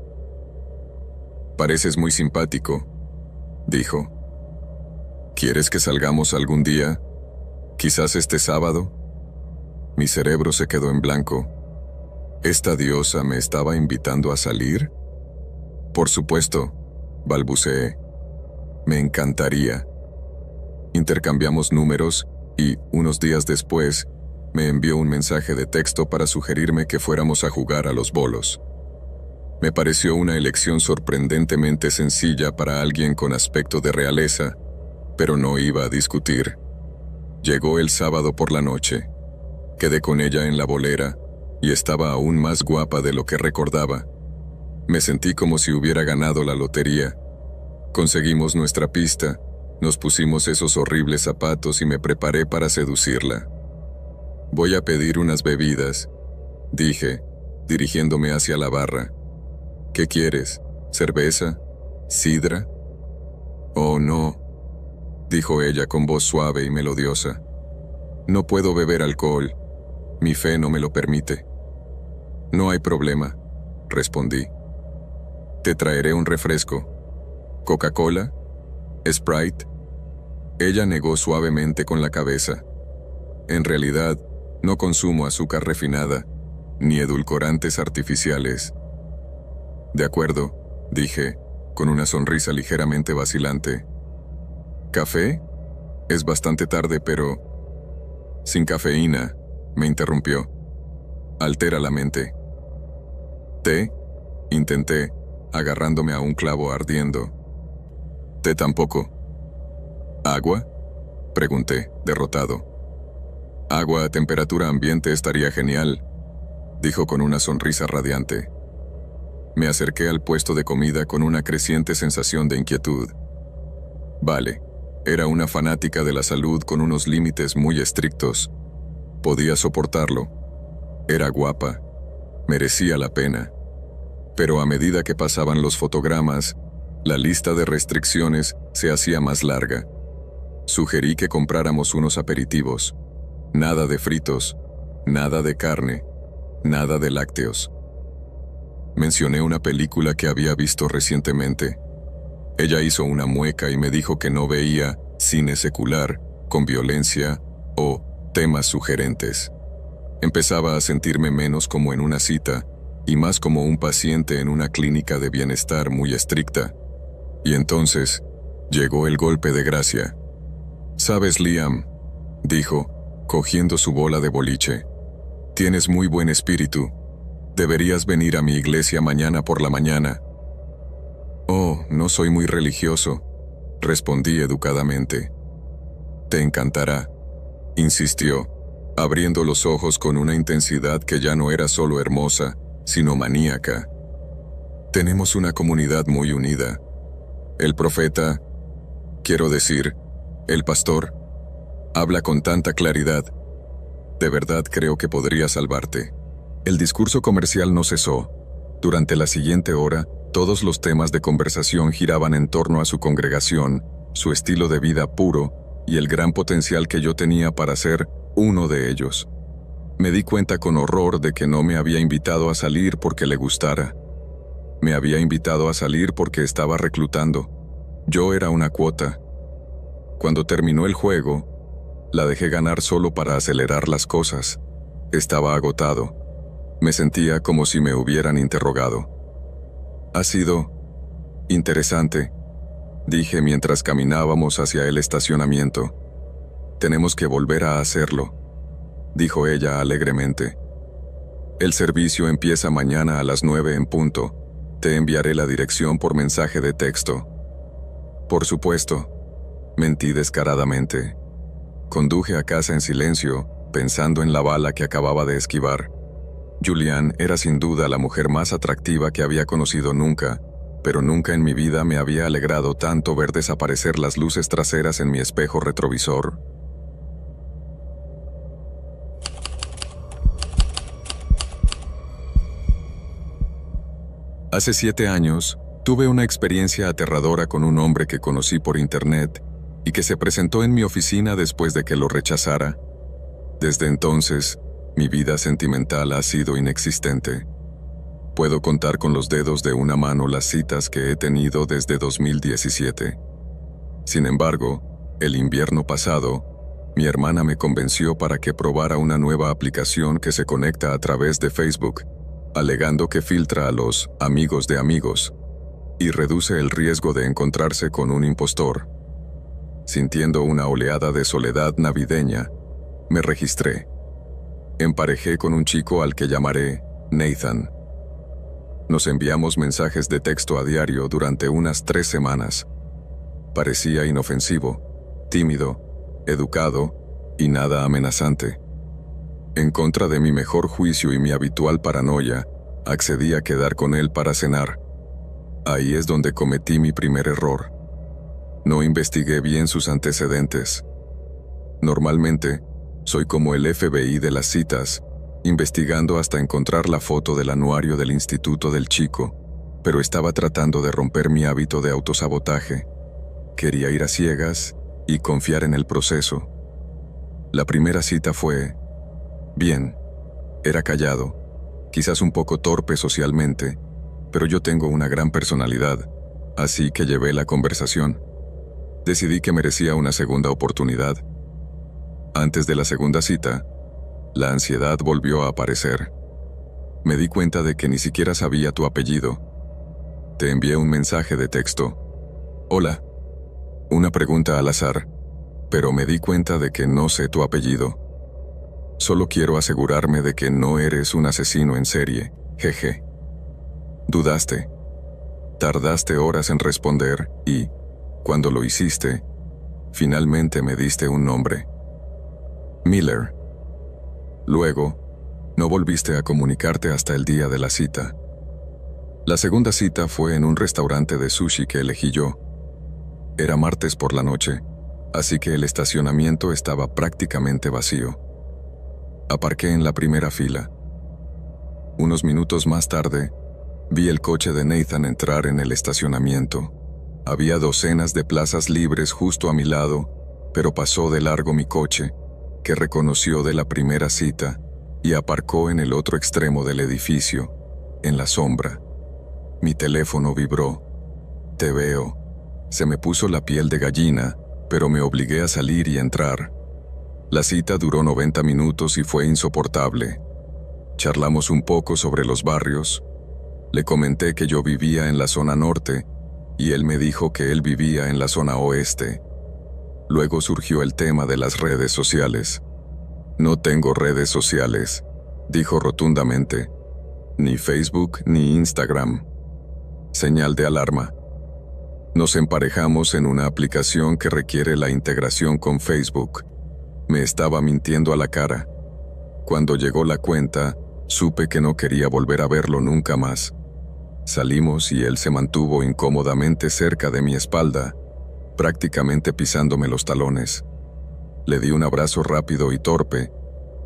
Speaker 1: «Pareces muy simpático», dijo. «¿Quieres que salgamos algún día? ¿Quizás este sábado?» Mi cerebro se quedó en blanco. ¿Esta diosa me estaba invitando a salir? «Por supuesto», balbuceé. «Me encantaría». Intercambiamos números y, unos días después, me envió un mensaje de texto para sugerirme que fuéramos a jugar a los bolos. Me pareció una elección sorprendentemente sencilla para alguien con aspecto de realeza, pero no iba a discutir. Llegó el sábado por la noche. Quedé con ella en la bolera y estaba aún más guapa de lo que recordaba. Me sentí como si hubiera ganado la lotería. Conseguimos nuestra pista, nos pusimos esos horribles zapatos y me preparé para seducirla. «Voy a pedir unas bebidas», dije, dirigiéndome hacia la barra. «¿Qué quieres? ¿Cerveza? ¿Sidra?» «Oh, no», dijo ella con voz suave y melodiosa. «No puedo beber alcohol. Mi fe no me lo permite». «No hay problema», respondí. «Te traeré un refresco. ¿Coca-Cola? ¿Sprite?» Ella negó suavemente con la cabeza. «En realidad, no consumo azúcar refinada, ni edulcorantes artificiales». «De acuerdo», dije, con una sonrisa ligeramente vacilante. «¿Café? Es bastante tarde, pero...» «Sin cafeína», me interrumpió. «Altera la mente». «¿Té?», intenté, agarrándome a un clavo ardiendo. «Té tampoco». «¿Agua?», pregunté, derrotado. «Agua a temperatura ambiente estaría genial», dijo con una sonrisa radiante. Me acerqué al puesto de comida con una creciente sensación de inquietud. Vale, era una fanática de la salud con unos límites muy estrictos. Podía soportarlo. Era guapa. Merecía la pena. Pero a medida que pasaban los fotogramas, la lista de restricciones se hacía más larga. Sugerí que compráramos unos aperitivos. Nada de fritos, nada de carne, nada de lácteos. Mencioné una película que había visto recientemente. Ella hizo una mueca y me dijo que no veía cine secular, con violencia o temas sugerentes. Empezaba a sentirme menos como en una cita y más como un paciente en una clínica de bienestar muy estricta. Y entonces llegó el golpe de gracia. «¿Sabes, Liam?», dijo, cogiendo su bola de boliche. «Tienes muy buen espíritu. Deberías venir a mi iglesia mañana por la mañana». «Oh, no soy muy religioso», respondí educadamente. «Te encantará», insistió, abriendo los ojos con una intensidad que ya no era solo hermosa, sino maníaca. «Tenemos una comunidad muy unida. El profeta, quiero decir, el pastor, habla con tanta claridad. De verdad creo que podría salvarte». El discurso comercial no cesó. Durante la siguiente hora, todos los temas de conversación giraban en torno a su congregación, su estilo de vida puro y el gran potencial que yo tenía para ser uno de ellos. Me di cuenta con horror de que no me había invitado a salir porque le gustara. Me había invitado a salir porque estaba reclutando. Yo era una cuota. Cuando terminó el juego, la dejé ganar solo para acelerar las cosas. Estaba agotado. Me sentía como si me hubieran interrogado. «Ha sido interesante», dije mientras caminábamos hacia el estacionamiento. «Tenemos que volver a hacerlo», dijo ella alegremente. «El servicio empieza mañana a las 9 en punto. Te enviaré la dirección por mensaje de texto». «Por supuesto», mentí descaradamente. Conduje a casa en silencio, pensando en la bala que acababa de esquivar. Julianne era sin duda la mujer más atractiva que había conocido nunca, pero nunca en mi vida me había alegrado tanto ver desaparecer las luces traseras en mi espejo retrovisor. Hace 7 años, tuve una experiencia aterradora con un hombre que conocí por internet y que se presentó en mi oficina después de que lo rechazara. Desde entonces, mi vida sentimental ha sido inexistente. Puedo contar con los dedos de una mano las citas que he tenido desde 2017. Sin embargo, el invierno pasado, mi hermana me convenció para que probara una nueva aplicación que se conecta a través de Facebook, alegando que filtra a los amigos de amigos y reduce el riesgo de encontrarse con un impostor. Sintiendo una oleada de soledad navideña, me registré. Emparejé con un chico al que llamaré Nathan. Nos enviamos mensajes de texto a diario durante unas 3 semanas. Parecía inofensivo, tímido, educado y nada amenazante. En contra de mi mejor juicio y mi habitual paranoia, accedí a quedar con él para cenar. Ahí es donde cometí mi primer error. No investigué bien sus antecedentes. Normalmente, soy como el FBI de las citas, investigando hasta encontrar la foto del anuario del instituto del chico, pero estaba tratando de romper mi hábito de autosabotaje. Quería ir a ciegas y confiar en el proceso. La primera cita fue bien. Era callado, quizás un poco torpe socialmente, pero yo tengo una gran personalidad, así que llevé la conversación. Decidí que merecía una segunda oportunidad. Antes de la segunda cita, la ansiedad volvió a aparecer. Me di cuenta de que ni siquiera sabía tu apellido. Te envié un mensaje de texto. Hola. Una pregunta al azar, pero me di cuenta de que no sé tu apellido. Solo quiero asegurarme de que no eres un asesino en serie, jeje. Dudaste. Tardaste horas en responder y, cuando lo hiciste, finalmente me diste un nombre. Miller. Luego, no volviste a comunicarte hasta el día de la cita. La segunda cita fue en un restaurante de sushi que elegí yo. Era martes por la noche, así que el estacionamiento estaba prácticamente vacío. Aparqué en la primera fila. Unos minutos más tarde, vi el coche de Nathan entrar en el estacionamiento. Había docenas de plazas libres justo a mi lado, pero pasó de largo mi coche, que reconoció de la primera cita, y aparcó en el otro extremo del edificio, en la sombra. Mi teléfono vibró. Te veo. Se me puso la piel de gallina, pero me obligué a salir y entrar. La cita duró 90 minutos y fue insoportable. Charlamos un poco sobre los barrios. Le comenté que yo vivía en la zona norte, y él me dijo que él vivía en la zona oeste. Luego surgió el tema de las redes sociales. No tengo redes sociales, dijo rotundamente. Ni Facebook ni Instagram. Señal de alarma. Nos emparejamos en una aplicación que requiere la integración con Facebook. Me estaba mintiendo a la cara. Cuando llegó la cuenta, supe que no quería volver a verlo nunca más. Salimos y él se mantuvo incómodamente cerca de mi espalda, prácticamente pisándome los talones. Le di un abrazo rápido y torpe,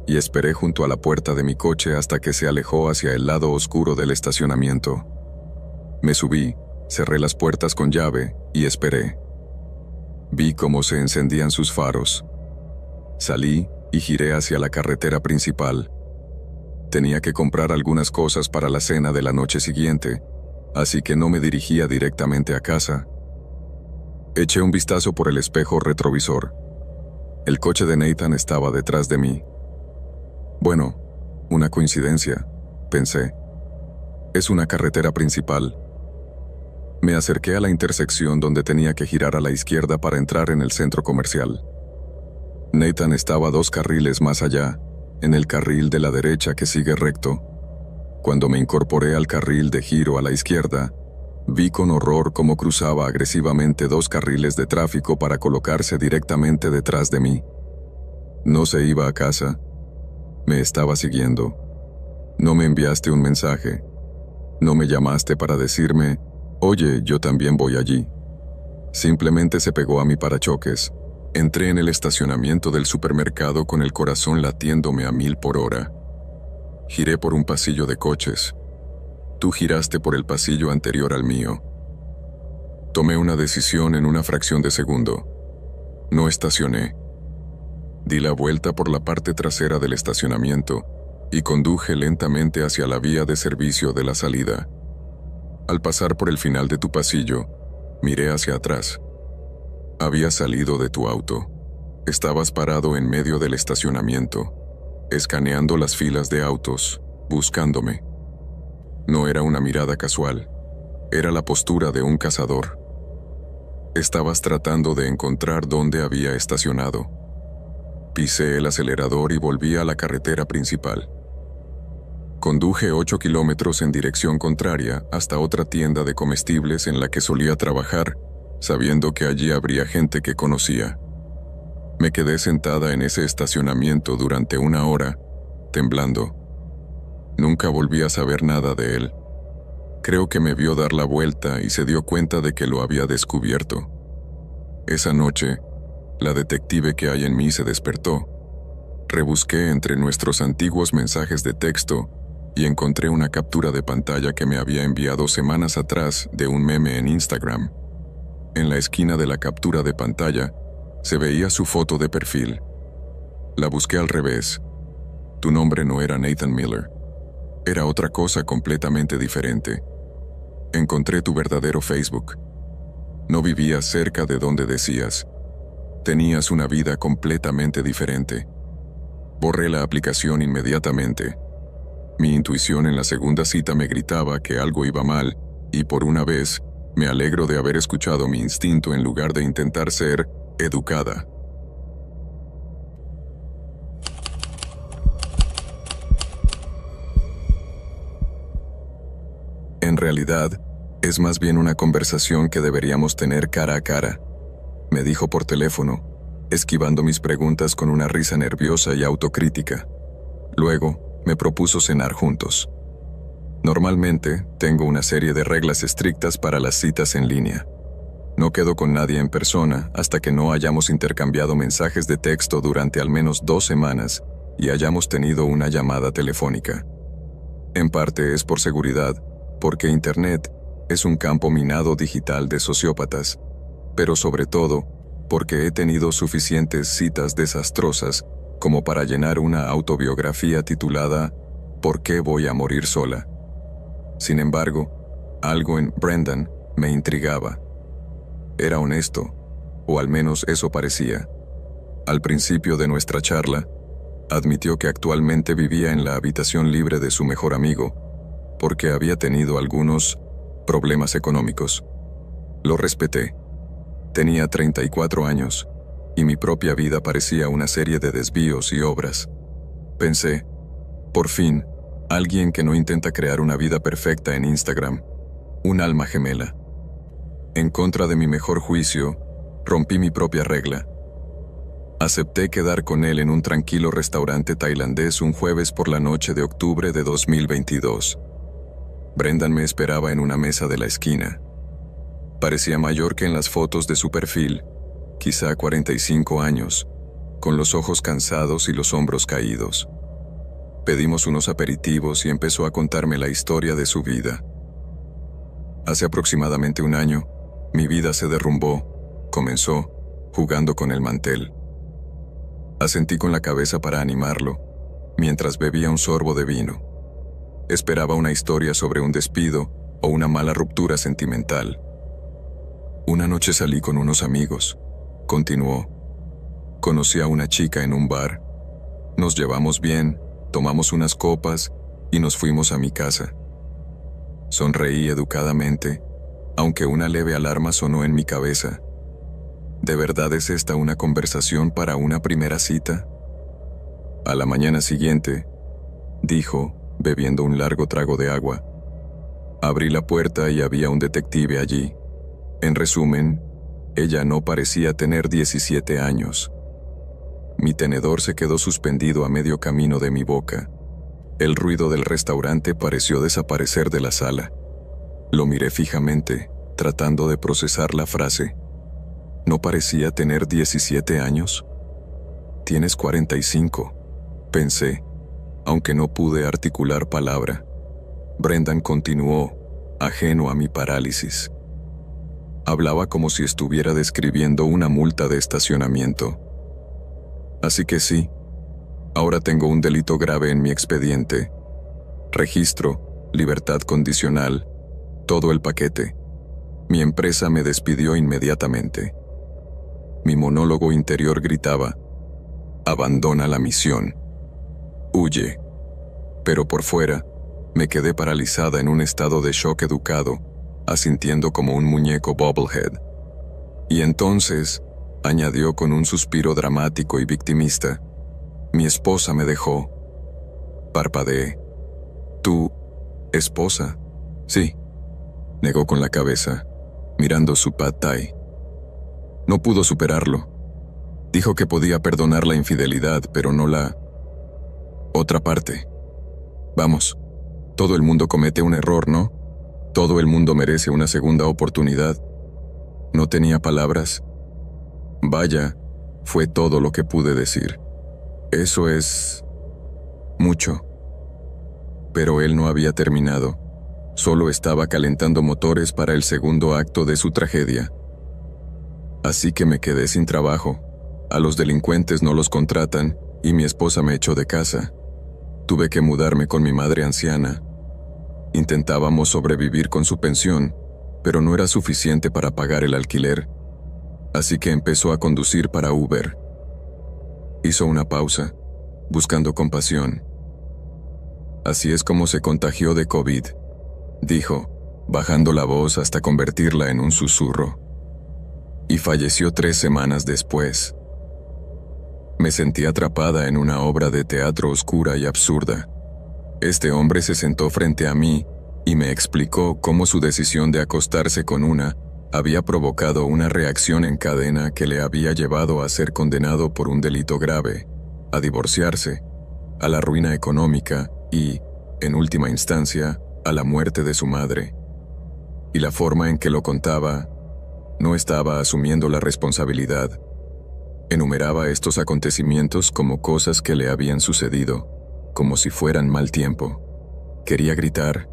Speaker 1: y esperé junto a la puerta de mi coche hasta que se alejó hacia el lado oscuro del estacionamiento. Me subí, cerré las puertas con llave y esperé. Vi cómo se encendían sus faros. Salí y giré hacia la carretera principal. Tenía que comprar algunas cosas para la cena de la noche siguiente, así que no me dirigía directamente a casa. Eché un vistazo por el espejo retrovisor. El coche de Nathan estaba detrás de mí. Bueno, una coincidencia, pensé. Es una carretera principal. Me acerqué a la intersección donde tenía que girar a la izquierda para entrar en el centro comercial. Nathan estaba 2 carriles más allá, en el carril de la derecha que sigue recto. Cuando me incorporé al carril de giro a la izquierda, vi con horror cómo cruzaba agresivamente 2 carriles de tráfico para colocarse directamente detrás de mí. No se iba a casa, Me estaba siguiendo. No me enviaste un mensaje. No me llamaste para decirme, oye, yo también voy allí. Simplemente se pegó a mi parachoques. Entré en el estacionamiento del supermercado con el corazón latiéndome a 1000 por hora. Giré por un pasillo de coches. Tú giraste por el pasillo anterior al mío. Tomé una decisión en una fracción de segundo. No estacioné. Di la vuelta por la parte trasera del estacionamiento y conduje lentamente hacia la vía de servicio de la salida. Al pasar por el final de tu pasillo, miré hacia atrás. Habías salido de tu auto. Estabas parado en medio del estacionamiento, escaneando las filas de autos, buscándome. No era una mirada casual, era la postura de un cazador. Estabas tratando de encontrar dónde había estacionado. Pisé el acelerador y volví a la carretera principal. Conduje 8 kilómetros en dirección contraria hasta otra tienda de comestibles en la que solía trabajar, sabiendo que allí habría gente que conocía. Me quedé sentada en ese estacionamiento durante 1 hora, temblando. Nunca volví a saber nada de él. Creo que me vio dar la vuelta y se dio cuenta de que lo había descubierto. Esa noche, la detective que hay en mí se despertó. Rebusqué entre nuestros antiguos mensajes de texto y encontré una captura de pantalla que me había enviado semanas atrás de un meme en Instagram. En la esquina de la captura de pantalla se veía su foto de perfil. La busqué al revés. Tu nombre no era Nathan Miller. Era otra cosa completamente diferente. Encontré tu verdadero Facebook. No vivías cerca de donde decías. Tenías una vida completamente diferente. Borré la aplicación inmediatamente. Mi intuición en la segunda cita me gritaba que algo iba mal, y por una vez, me alegro de haber escuchado mi instinto en lugar de intentar ser educada. En realidad, es más bien una conversación que deberíamos tener cara a cara, me dijo por teléfono, esquivando mis preguntas con una risa nerviosa y autocrítica. Luego, me propuso cenar juntos. Normalmente, tengo una serie de reglas estrictas para las citas en línea. No quedo con nadie en persona hasta que no hayamos intercambiado mensajes de texto durante al menos 2 semanas y hayamos tenido una llamada telefónica. En parte es por seguridad, porque Internet es un campo minado digital de sociópatas, pero sobre todo, porque he tenido suficientes citas desastrosas como para llenar una autobiografía titulada ¿Por qué voy a morir sola? Sin embargo, algo en Brendan me intrigaba. Era honesto, o al menos eso parecía. Al principio de nuestra charla, admitió que actualmente vivía en la habitación libre de su mejor amigo, porque había tenido algunos problemas económicos. Lo respeté. Tenía 34 años, y mi propia vida parecía una serie de desvíos y obras. Pensé, por fin, alguien que no intenta crear una vida perfecta en Instagram, un alma gemela. En contra de mi mejor juicio, rompí mi propia regla. Acepté quedar con él en un tranquilo restaurante tailandés un jueves por la noche de octubre de 2022. Brendan me esperaba en una mesa de la esquina. Parecía mayor que en las fotos de su perfil, quizá 45 años, con los ojos cansados y los hombros caídos. Pedimos unos aperitivos y empezó a contarme la historia de su vida. Hace aproximadamente 1 año, mi vida se derrumbó, comenzó, jugando con el mantel. Asentí con la cabeza para animarlo, mientras bebía un sorbo de vino. Esperaba una historia sobre un despido o una mala ruptura sentimental. Una noche salí con unos amigos, continuó. Conocí a una chica en un bar. Nos llevamos bien, tomamos unas copas y nos fuimos a mi casa. Sonreí educadamente, aunque una leve alarma sonó en mi cabeza. ¿De verdad es esta una conversación para una primera cita? A la mañana siguiente, dijo, bebiendo un largo trago de agua. Abrí la puerta y había un detective allí. En resumen, ella no parecía tener 17 años. mi tenedor se quedó suspendido a medio camino de mi boca. El ruido del restaurante pareció desaparecer de la sala. Lo miré fijamente, tratando de procesar la frase. ¿No parecía tener 17 años? Tienes 45, pensé, aunque no pude articular palabra. Brendan continuó, ajeno a mi parálisis. Hablaba como si estuviera describiendo una multa de estacionamiento. Así que sí, ahora tengo un delito grave en mi expediente. Registro, libertad condicional, todo el paquete. Mi empresa me despidió inmediatamente. Mi monólogo interior gritaba: abandona la misión. Huye. Pero por fuera, me quedé paralizada en un estado de shock educado, asintiendo como un muñeco bobblehead. Y entonces, añadió con un suspiro dramático y victimista, mi esposa me dejó. Parpadeé. ¿Tu esposa? Sí, negó con la cabeza, mirando su pad thai. No pudo superarlo. Dijo que podía perdonar la infidelidad, pero no la otra parte. Vamos, todo el mundo comete un error, ¿no? Todo el mundo merece una segunda oportunidad. No tenía palabras. Vaya, fue todo lo que pude decir. Eso es mucho. Pero él no había terminado. Solo estaba calentando motores para el segundo acto de su tragedia. Así que me quedé sin trabajo. A los delincuentes no los contratan y mi esposa me echó de casa. Tuve que mudarme con mi madre anciana. Intentábamos sobrevivir con su pensión, pero no era suficiente para pagar el alquiler. Así que empezó a conducir para Uber. Hizo una pausa, buscando compasión. Así es como se contagió de COVID, dijo, bajando la voz hasta convertirla en un susurro. Y falleció 3 semanas después. Me sentí atrapada en una obra de teatro oscura y absurda. Este hombre se sentó frente a mí y me explicó cómo su decisión de acostarse con una había provocado una reacción en cadena que le había llevado a ser condenado por un delito grave, a divorciarse, a la ruina económica y, en última instancia, a la muerte de su madre. Y la forma en que lo contaba, no estaba asumiendo la responsabilidad. Enumeraba estos acontecimientos como cosas que le habían sucedido, como si fueran mal tiempo. Quería gritar,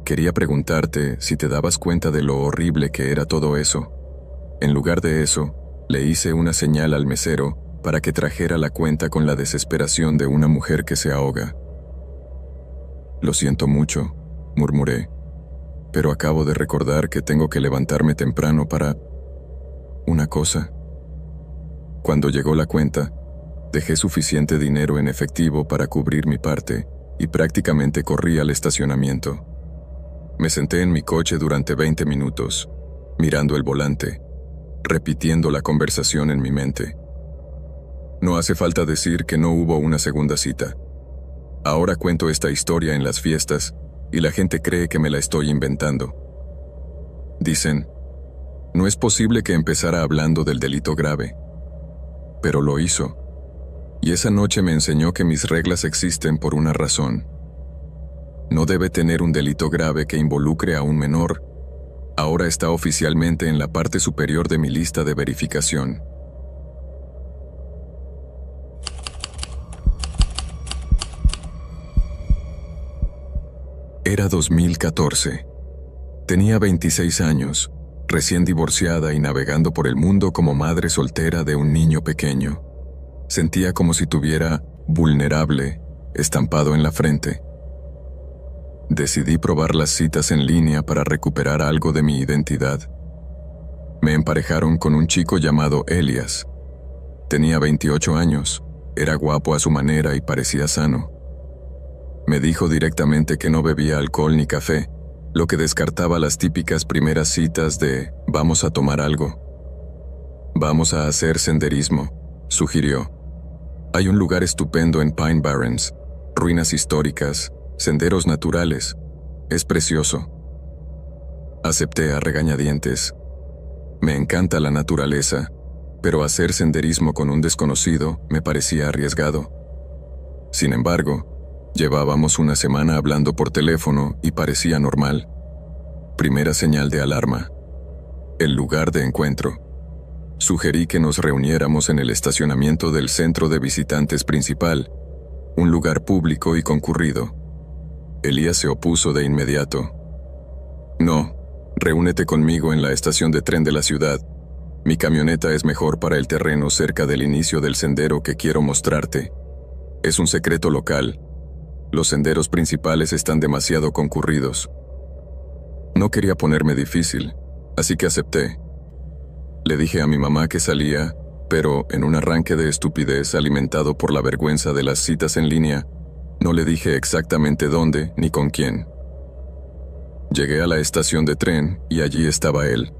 Speaker 1: quería preguntarte si te dabas cuenta de lo horrible que era todo eso. En lugar de eso, le hice una señal al mesero para que trajera la cuenta con la desesperación de una mujer que se ahoga. Lo siento mucho, murmuré, pero acabo de recordar que tengo que levantarme temprano para una cosa. Cuando llegó la cuenta, dejé suficiente dinero en efectivo para cubrir mi parte y prácticamente corrí al estacionamiento. Me senté en mi coche durante 20 minutos, mirando el volante, repitiendo la conversación en mi mente. No hace falta decir que no hubo una segunda cita. Ahora cuento esta historia en las fiestas y la gente cree que me la estoy inventando. Dicen, no es posible que empezara hablando del delito grave. Pero lo hizo. Y esa noche me enseñó que mis reglas existen por una razón. No debe tener un delito grave que involucre a un menor. Ahora está oficialmente en la parte superior de mi lista de verificación. Era 2014. Tenía 26 años, recién divorciada y navegando por el mundo como madre soltera de un niño pequeño. Sentía como si tuviera vulnerable estampado en la frente. Decidí probar las citas en línea para recuperar algo de mi identidad. Me emparejaron con un chico llamado Elias. Tenía 28 años, era guapo a su manera y parecía sano. Me dijo directamente que no bebía alcohol ni café, lo que descartaba las típicas primeras citas de «vamos a tomar algo». «Vamos a hacer senderismo», sugirió. «Hay un lugar estupendo en Pine Barrens, ruinas históricas, senderos naturales. Es precioso». Acepté a regañadientes. Me encanta la naturaleza, pero hacer senderismo con un desconocido me parecía arriesgado. Sin embargo, llevábamos una semana hablando por teléfono y parecía normal. Primera señal de alarma. El lugar de encuentro. Sugerí que nos reuniéramos en el estacionamiento del centro de visitantes principal, un lugar público y concurrido. Elías se opuso de inmediato. No, reúnete conmigo en la estación de tren de la ciudad. Mi camioneta es mejor para el terreno cerca del inicio del sendero que quiero mostrarte. Es un secreto local. Los senderos principales están demasiado concurridos. No quería ponerme difícil, así que acepté. Le dije a mi mamá que salía, pero en un arranque de estupidez alimentado por la vergüenza de las citas en línea, no le dije exactamente dónde ni con quién. Llegué a la estación de tren y allí estaba él,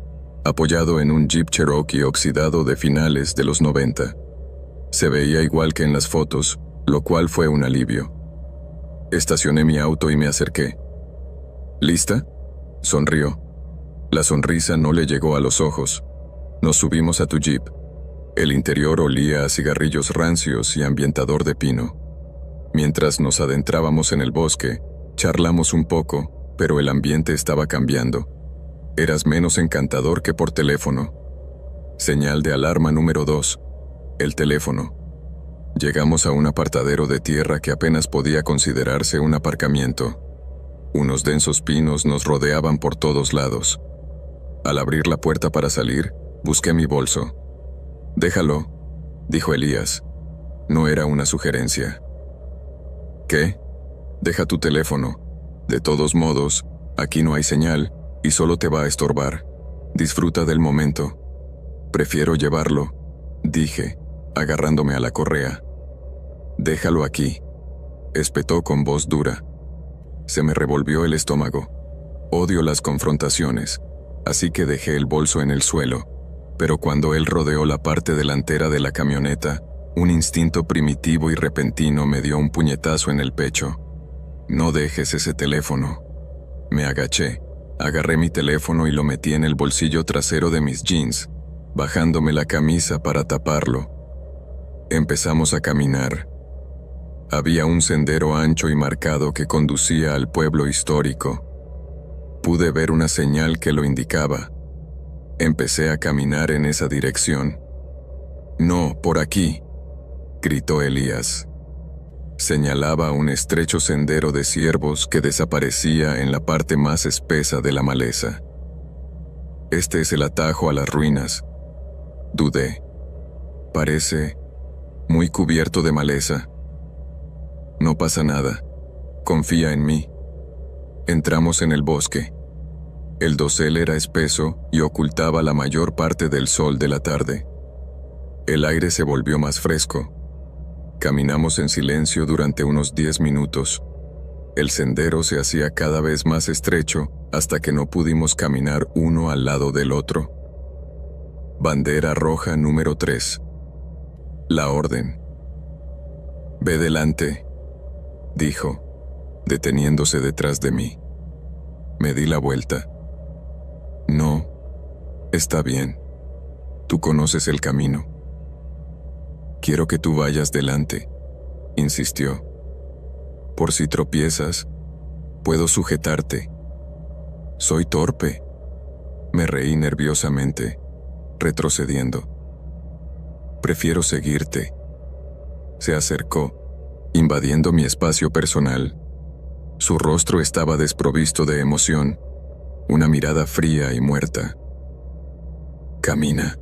Speaker 1: apoyado en un Jeep Cherokee oxidado de finales de los 90. Se veía igual que en las fotos, lo cual fue un alivio. Estacioné mi auto y me acerqué. ¿Lista?, sonrió. La sonrisa no le llegó a los ojos. Nos subimos a tu Jeep. El interior olía a cigarrillos rancios y ambientador de pino. Mientras nos adentrábamos en el bosque, charlamos un poco, pero el ambiente estaba cambiando. Eras menos encantador que por teléfono. Señal de alarma número 2. El teléfono. Llegamos a un apartadero de tierra que apenas podía considerarse un aparcamiento. Unos densos pinos nos rodeaban por todos lados. Al abrir la puerta para salir, busqué mi bolso. «Déjalo», dijo Elías. No era una sugerencia. «¿Qué? Deja tu teléfono. De todos modos, aquí no hay señal y solo te va a estorbar. Disfruta del momento». «Prefiero llevarlo», dije, agarrándome a la correa. «Déjalo aquí», espetó con voz dura. Se me revolvió el estómago. Odio las confrontaciones, así que dejé el bolso en el suelo, pero cuando él rodeó la parte delantera de la camioneta, un instinto primitivo y repentino me dio un puñetazo en el pecho. «No dejes ese teléfono». Me agaché, agarré mi teléfono y lo metí en el bolsillo trasero de mis jeans, bajándome la camisa para taparlo. Empezamos a caminar. Había un sendero ancho y marcado que conducía al pueblo histórico. Pude ver una señal que lo indicaba. Empecé a caminar en esa dirección. «No, por aquí», gritó Elías. Señalaba un estrecho sendero de ciervos que desaparecía en la parte más espesa de la maleza. «Este es el atajo a las ruinas», dudé. «Parece muy cubierto de maleza». «No pasa nada. Confía en mí». Entramos en el bosque. El dosel era espeso y ocultaba la mayor parte del sol de la tarde. El aire se volvió más fresco. Caminamos en silencio durante unos 10 minutos. El sendero se hacía cada vez más estrecho hasta que no pudimos caminar uno al lado del otro. Bandera roja número 3. La orden. «Ve delante», dijo, deteniéndose detrás de mí. Me di la vuelta. «No, está bien. Tú conoces el camino». «Quiero que tú vayas delante», insistió. «Por si tropiezas, puedo sujetarte». «Soy torpe». Me reí nerviosamente, retrocediendo. «Prefiero seguirte». Se acercó, invadiendo mi espacio personal. Su rostro estaba desprovisto de emoción, una mirada fría y muerta. «Camina.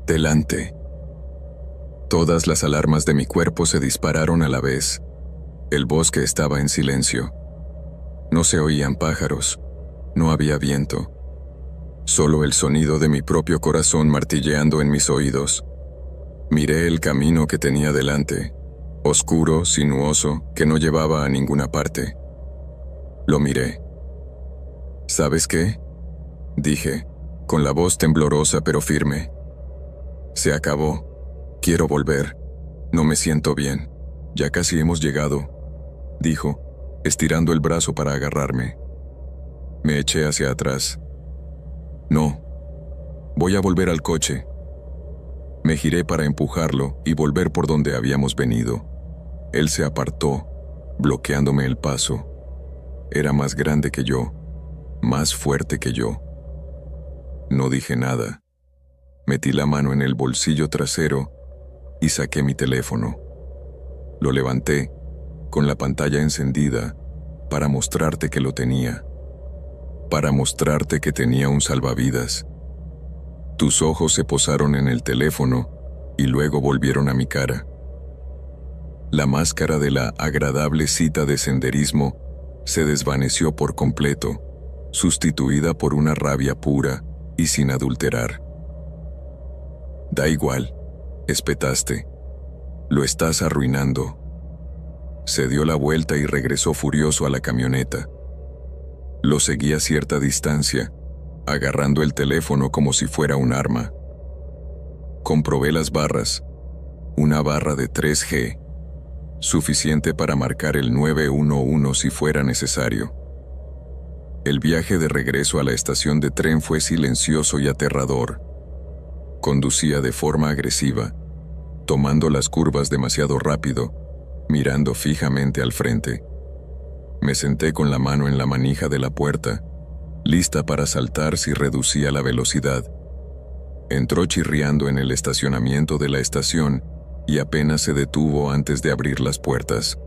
Speaker 1: Delante». Todas las alarmas de mi cuerpo se dispararon a la vez. El bosque estaba en silencio. No se oían pájaros, no había viento. Solo el sonido de mi propio corazón martilleando en mis oídos. Miré el camino que tenía delante, oscuro, sinuoso, que no llevaba a ninguna parte. Lo miré. «¿Sabes qué?», dije, con la voz temblorosa pero firme. «Se acabó. Quiero volver. No me siento bien. Ya casi hemos llegado», dijo, estirando el brazo para agarrarme. Me eché hacia atrás. «No. Voy a volver al coche». Me giré para empujarlo y volver por donde habíamos venido. Él se apartó, bloqueándome el paso. Era más grande que yo, más fuerte que yo. No dije nada. Metí la mano en el bolsillo trasero y saqué mi teléfono. Lo levanté, con la pantalla encendida, para mostrarte que lo tenía. Para mostrarte que tenía un salvavidas. Tus ojos se posaron en el teléfono y luego volvieron a mi cara. La máscara de la agradable cita de senderismo se desvaneció por completo, sustituida por una rabia pura y sin adulterar. Da igual, espetaste. Lo estás arruinando. Se dio la vuelta y regresó furioso a la camioneta. Lo seguí a cierta distancia, agarrando el teléfono como si fuera un arma. Comprobé las barras. Una barra de 3G, suficiente para marcar el 911 si fuera necesario. El viaje de regreso a la estación de tren fue silencioso y aterrador. Conducía de forma agresiva, tomando las curvas demasiado rápido, mirando fijamente al frente. Me senté con la mano en la manija de la puerta, lista para saltar si reducía la velocidad. Entró chirriando en el estacionamiento de la estación y apenas se detuvo antes de abrir las puertas.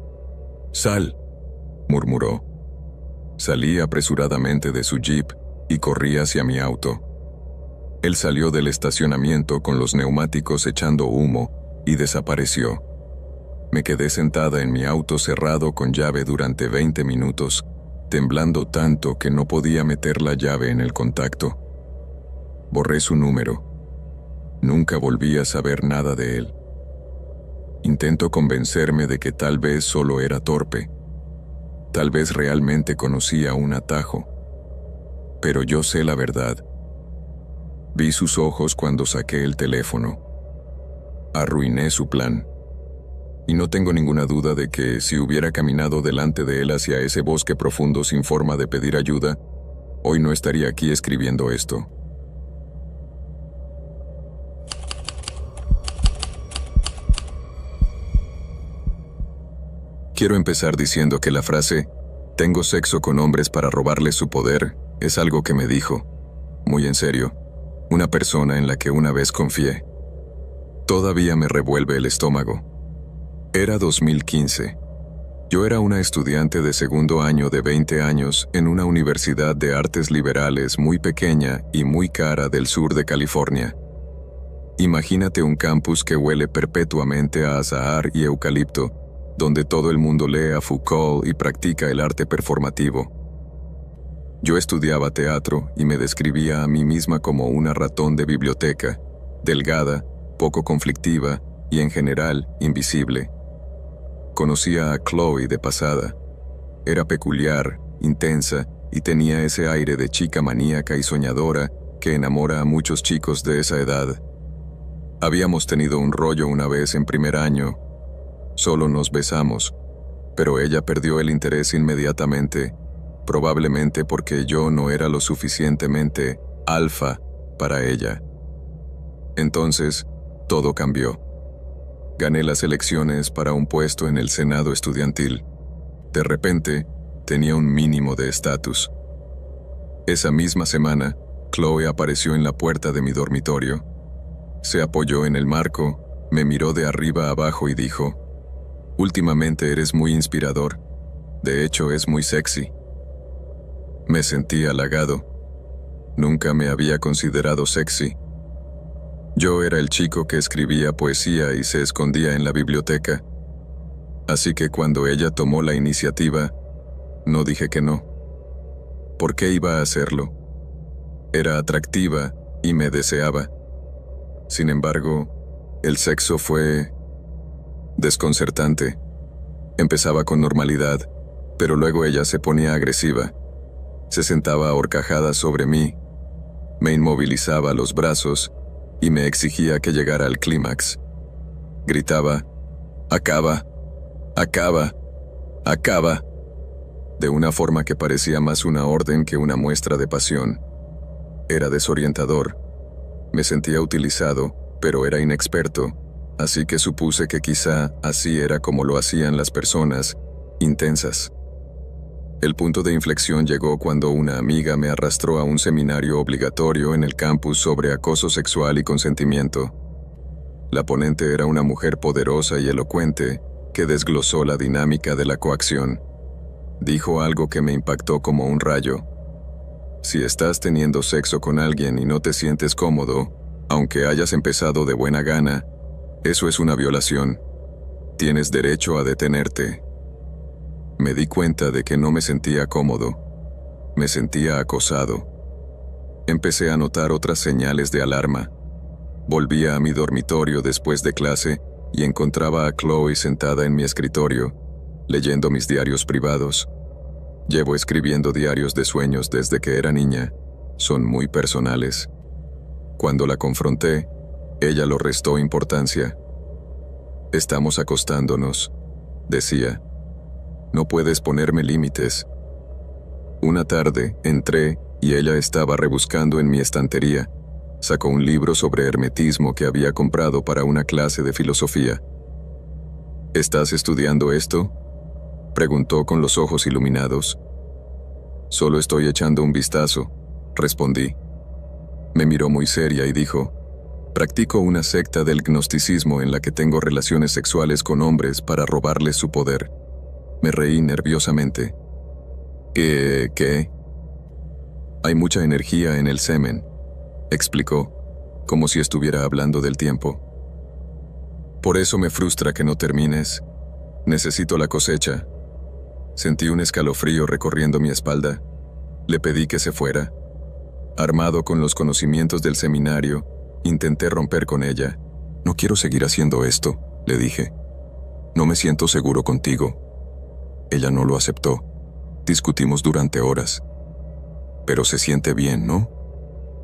Speaker 1: «Sal», murmuró. Salí apresuradamente de su jeep y corrí hacia mi auto. Él salió del estacionamiento con los neumáticos echando humo y desapareció. Me quedé sentada en mi auto cerrado con llave durante 20 minutos, temblando tanto que no podía meter la llave en el contacto. Borré su número. Nunca volví a saber nada de él. Intento convencerme de que tal vez solo era torpe. Tal vez realmente conocía un atajo. Pero yo sé la verdad. Vi sus ojos cuando saqué el teléfono. Arruiné su plan. Y no tengo ninguna duda de que si hubiera caminado delante de él hacia ese bosque profundo sin forma de pedir ayuda, hoy no estaría aquí escribiendo esto. Quiero empezar diciendo que la frase «tengo sexo con hombres para robarles su poder» es algo que me dijo, muy en serio, una persona en la que una vez confié. Todavía me revuelve el estómago. Era 2015. Yo era una estudiante de segundo año de 20 años en una universidad de artes liberales muy pequeña y muy cara del sur de California. Imagínate un campus que huele perpetuamente a azahar y eucalipto, donde todo el mundo lee a Foucault y practica el arte performativo. Yo estudiaba teatro y me describía a mí misma como una ratón de biblioteca, delgada, poco conflictiva y en general invisible. Conocía a Chloe de pasada. Era peculiar, intensa y tenía ese aire de chica maníaca y soñadora que enamora a muchos chicos de esa edad. Habíamos tenido un rollo una vez en primer año. Solo nos besamos, pero ella perdió el interés inmediatamente, probablemente porque yo no era lo suficientemente alfa para ella. Entonces, todo cambió. Gané las elecciones para un puesto en el Senado estudiantil. De repente, tenía un mínimo de estatus. Esa misma semana, Chloe apareció en la puerta de mi dormitorio. Se apoyó en el marco, me miró de arriba a abajo y dijo: «Últimamente eres muy inspirador. De hecho, es muy sexy». Me sentí halagado. Nunca me había considerado sexy. Yo era el chico que escribía poesía y se escondía en la biblioteca. Así que cuando ella tomó la iniciativa, no dije que no. ¿Por qué iba a hacerlo? Era atractiva y me deseaba. Sin embargo, el sexo fue desconcertante. Empezaba con normalidad, pero luego ella se ponía agresiva. Se sentaba a horcajadas sobre mí, me inmovilizaba los brazos y me exigía que llegara al clímax. Gritaba: «Acaba, acaba, acaba», de una forma que parecía más una orden que una muestra de pasión. Era desorientador. Me sentía utilizado, pero era inexperto, así que supuse que quizá así era como lo hacían las personas intensas. El punto de inflexión llegó cuando una amiga me arrastró a un seminario obligatorio en el campus sobre acoso sexual y consentimiento. La ponente era una mujer poderosa y elocuente que desglosó la dinámica de la coacción. Dijo algo que me impactó como un rayo. Si estás teniendo sexo con alguien y no te sientes cómodo, aunque hayas empezado de buena gana, eso es una violación. Tienes derecho a detenerte. Me di cuenta de que no me sentía cómodo. Me sentía acosado. Empecé a notar otras señales de alarma. Volvía a mi dormitorio después de clase y encontraba a Chloe sentada en mi escritorio, leyendo mis diarios privados. Llevo escribiendo diarios de sueños desde que era niña. Son muy personales. Cuando la confronté, ella lo restó importancia. Estamos acostándonos, decía. No puedes ponerme límites. Una tarde, entré y ella estaba rebuscando en mi estantería. Sacó un libro sobre hermetismo que había comprado para una clase de filosofía. ¿Estás estudiando esto?, preguntó con los ojos iluminados. Solo estoy echando un vistazo, respondí. Me miró muy seria y dijo, practico una secta del gnosticismo en la que tengo relaciones sexuales con hombres para robarles su poder. Me reí nerviosamente. ¿Qué? Hay mucha energía en el semen, explicó, como si estuviera hablando del tiempo. Por eso me frustra que no termines. Necesito la cosecha. Sentí un escalofrío recorriendo mi espalda. Le pedí que se fuera. Armado con los conocimientos del seminario, intenté romper con ella. No quiero seguir haciendo esto, le dije. No me siento seguro contigo. Ella no lo aceptó. Discutimos durante horas. Pero se siente bien, ¿no?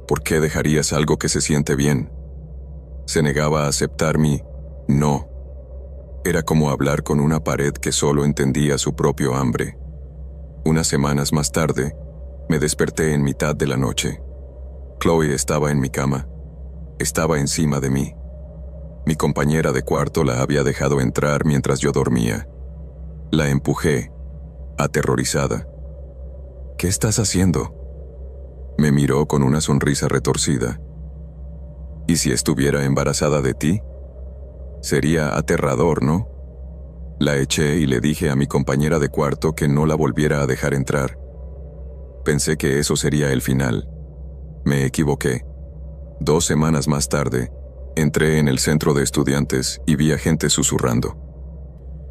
Speaker 1: ¿Por qué dejarías algo que se siente bien? Se negaba a aceptar mi no. Era como hablar con una pared que solo entendía su propio hambre. Unas semanas más tarde, me desperté en mitad de la noche. Chloe estaba en mi cama. Estaba encima de mí. Mi compañera de cuarto la había dejado entrar mientras yo dormía. La empujé, aterrorizada. ¿Qué estás haciendo?, me miró con una sonrisa retorcida. ¿Y si estuviera embarazada de ti? Sería aterrador, ¿no? La eché y le dije a mi compañera de cuarto que no la volviera a dejar entrar. Pensé que eso sería el final. Me equivoqué. 2 semanas más tarde, entré en el centro de estudiantes y vi a gente susurrando.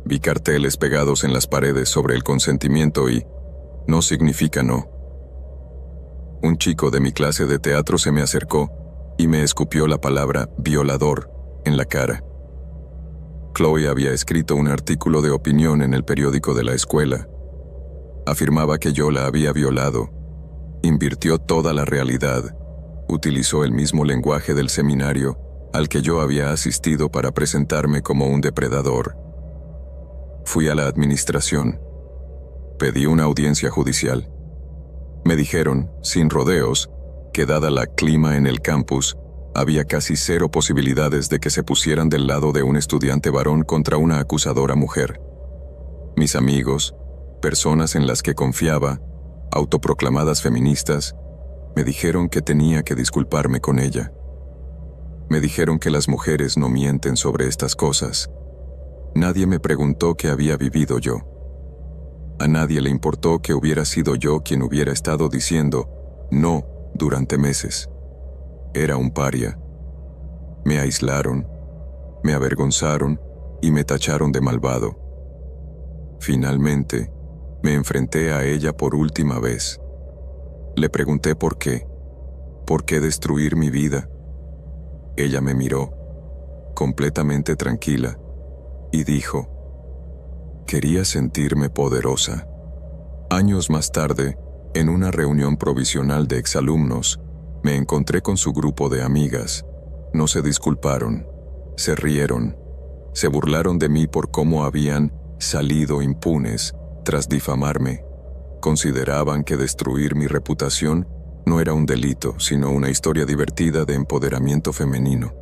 Speaker 1: Vi carteles pegados en las paredes sobre el consentimiento y no significa no. Un chico de mi clase de teatro se me acercó y me escupió la palabra violador en la cara. Chloe había escrito un artículo de opinión en el periódico de la escuela. Afirmaba que yo la había violado. Invirtió toda la realidad. Utilizó el mismo lenguaje del seminario al que yo había asistido para presentarme como un depredador. Fui a la administración. Pedí una audiencia judicial. Me dijeron, sin rodeos, que dada la clima en el campus, había casi 0 posibilidades de que se pusieran del lado de un estudiante varón contra una acusadora mujer. Mis amigos, personas en las que confiaba, autoproclamadas feministas, me dijeron que tenía que disculparme con ella. Me dijeron que las mujeres no mienten sobre estas cosas. Nadie me preguntó qué había vivido yo. A nadie le importó que hubiera sido yo quien hubiera estado diciendo no durante meses. Era un paria. Me aislaron, me avergonzaron y me tacharon de malvado. Finalmente, me enfrenté a ella por última vez. Le pregunté por qué destruir mi vida. Ella me miró, completamente tranquila, y dijo, quería sentirme poderosa. Años más tarde, en una reunión provisional de exalumnos, me encontré con su grupo de amigas. No se disculparon, se rieron, se burlaron de mí por cómo habían salido impunes tras difamarme. Consideraban que destruir mi reputación no era un delito, sino una historia divertida de empoderamiento femenino.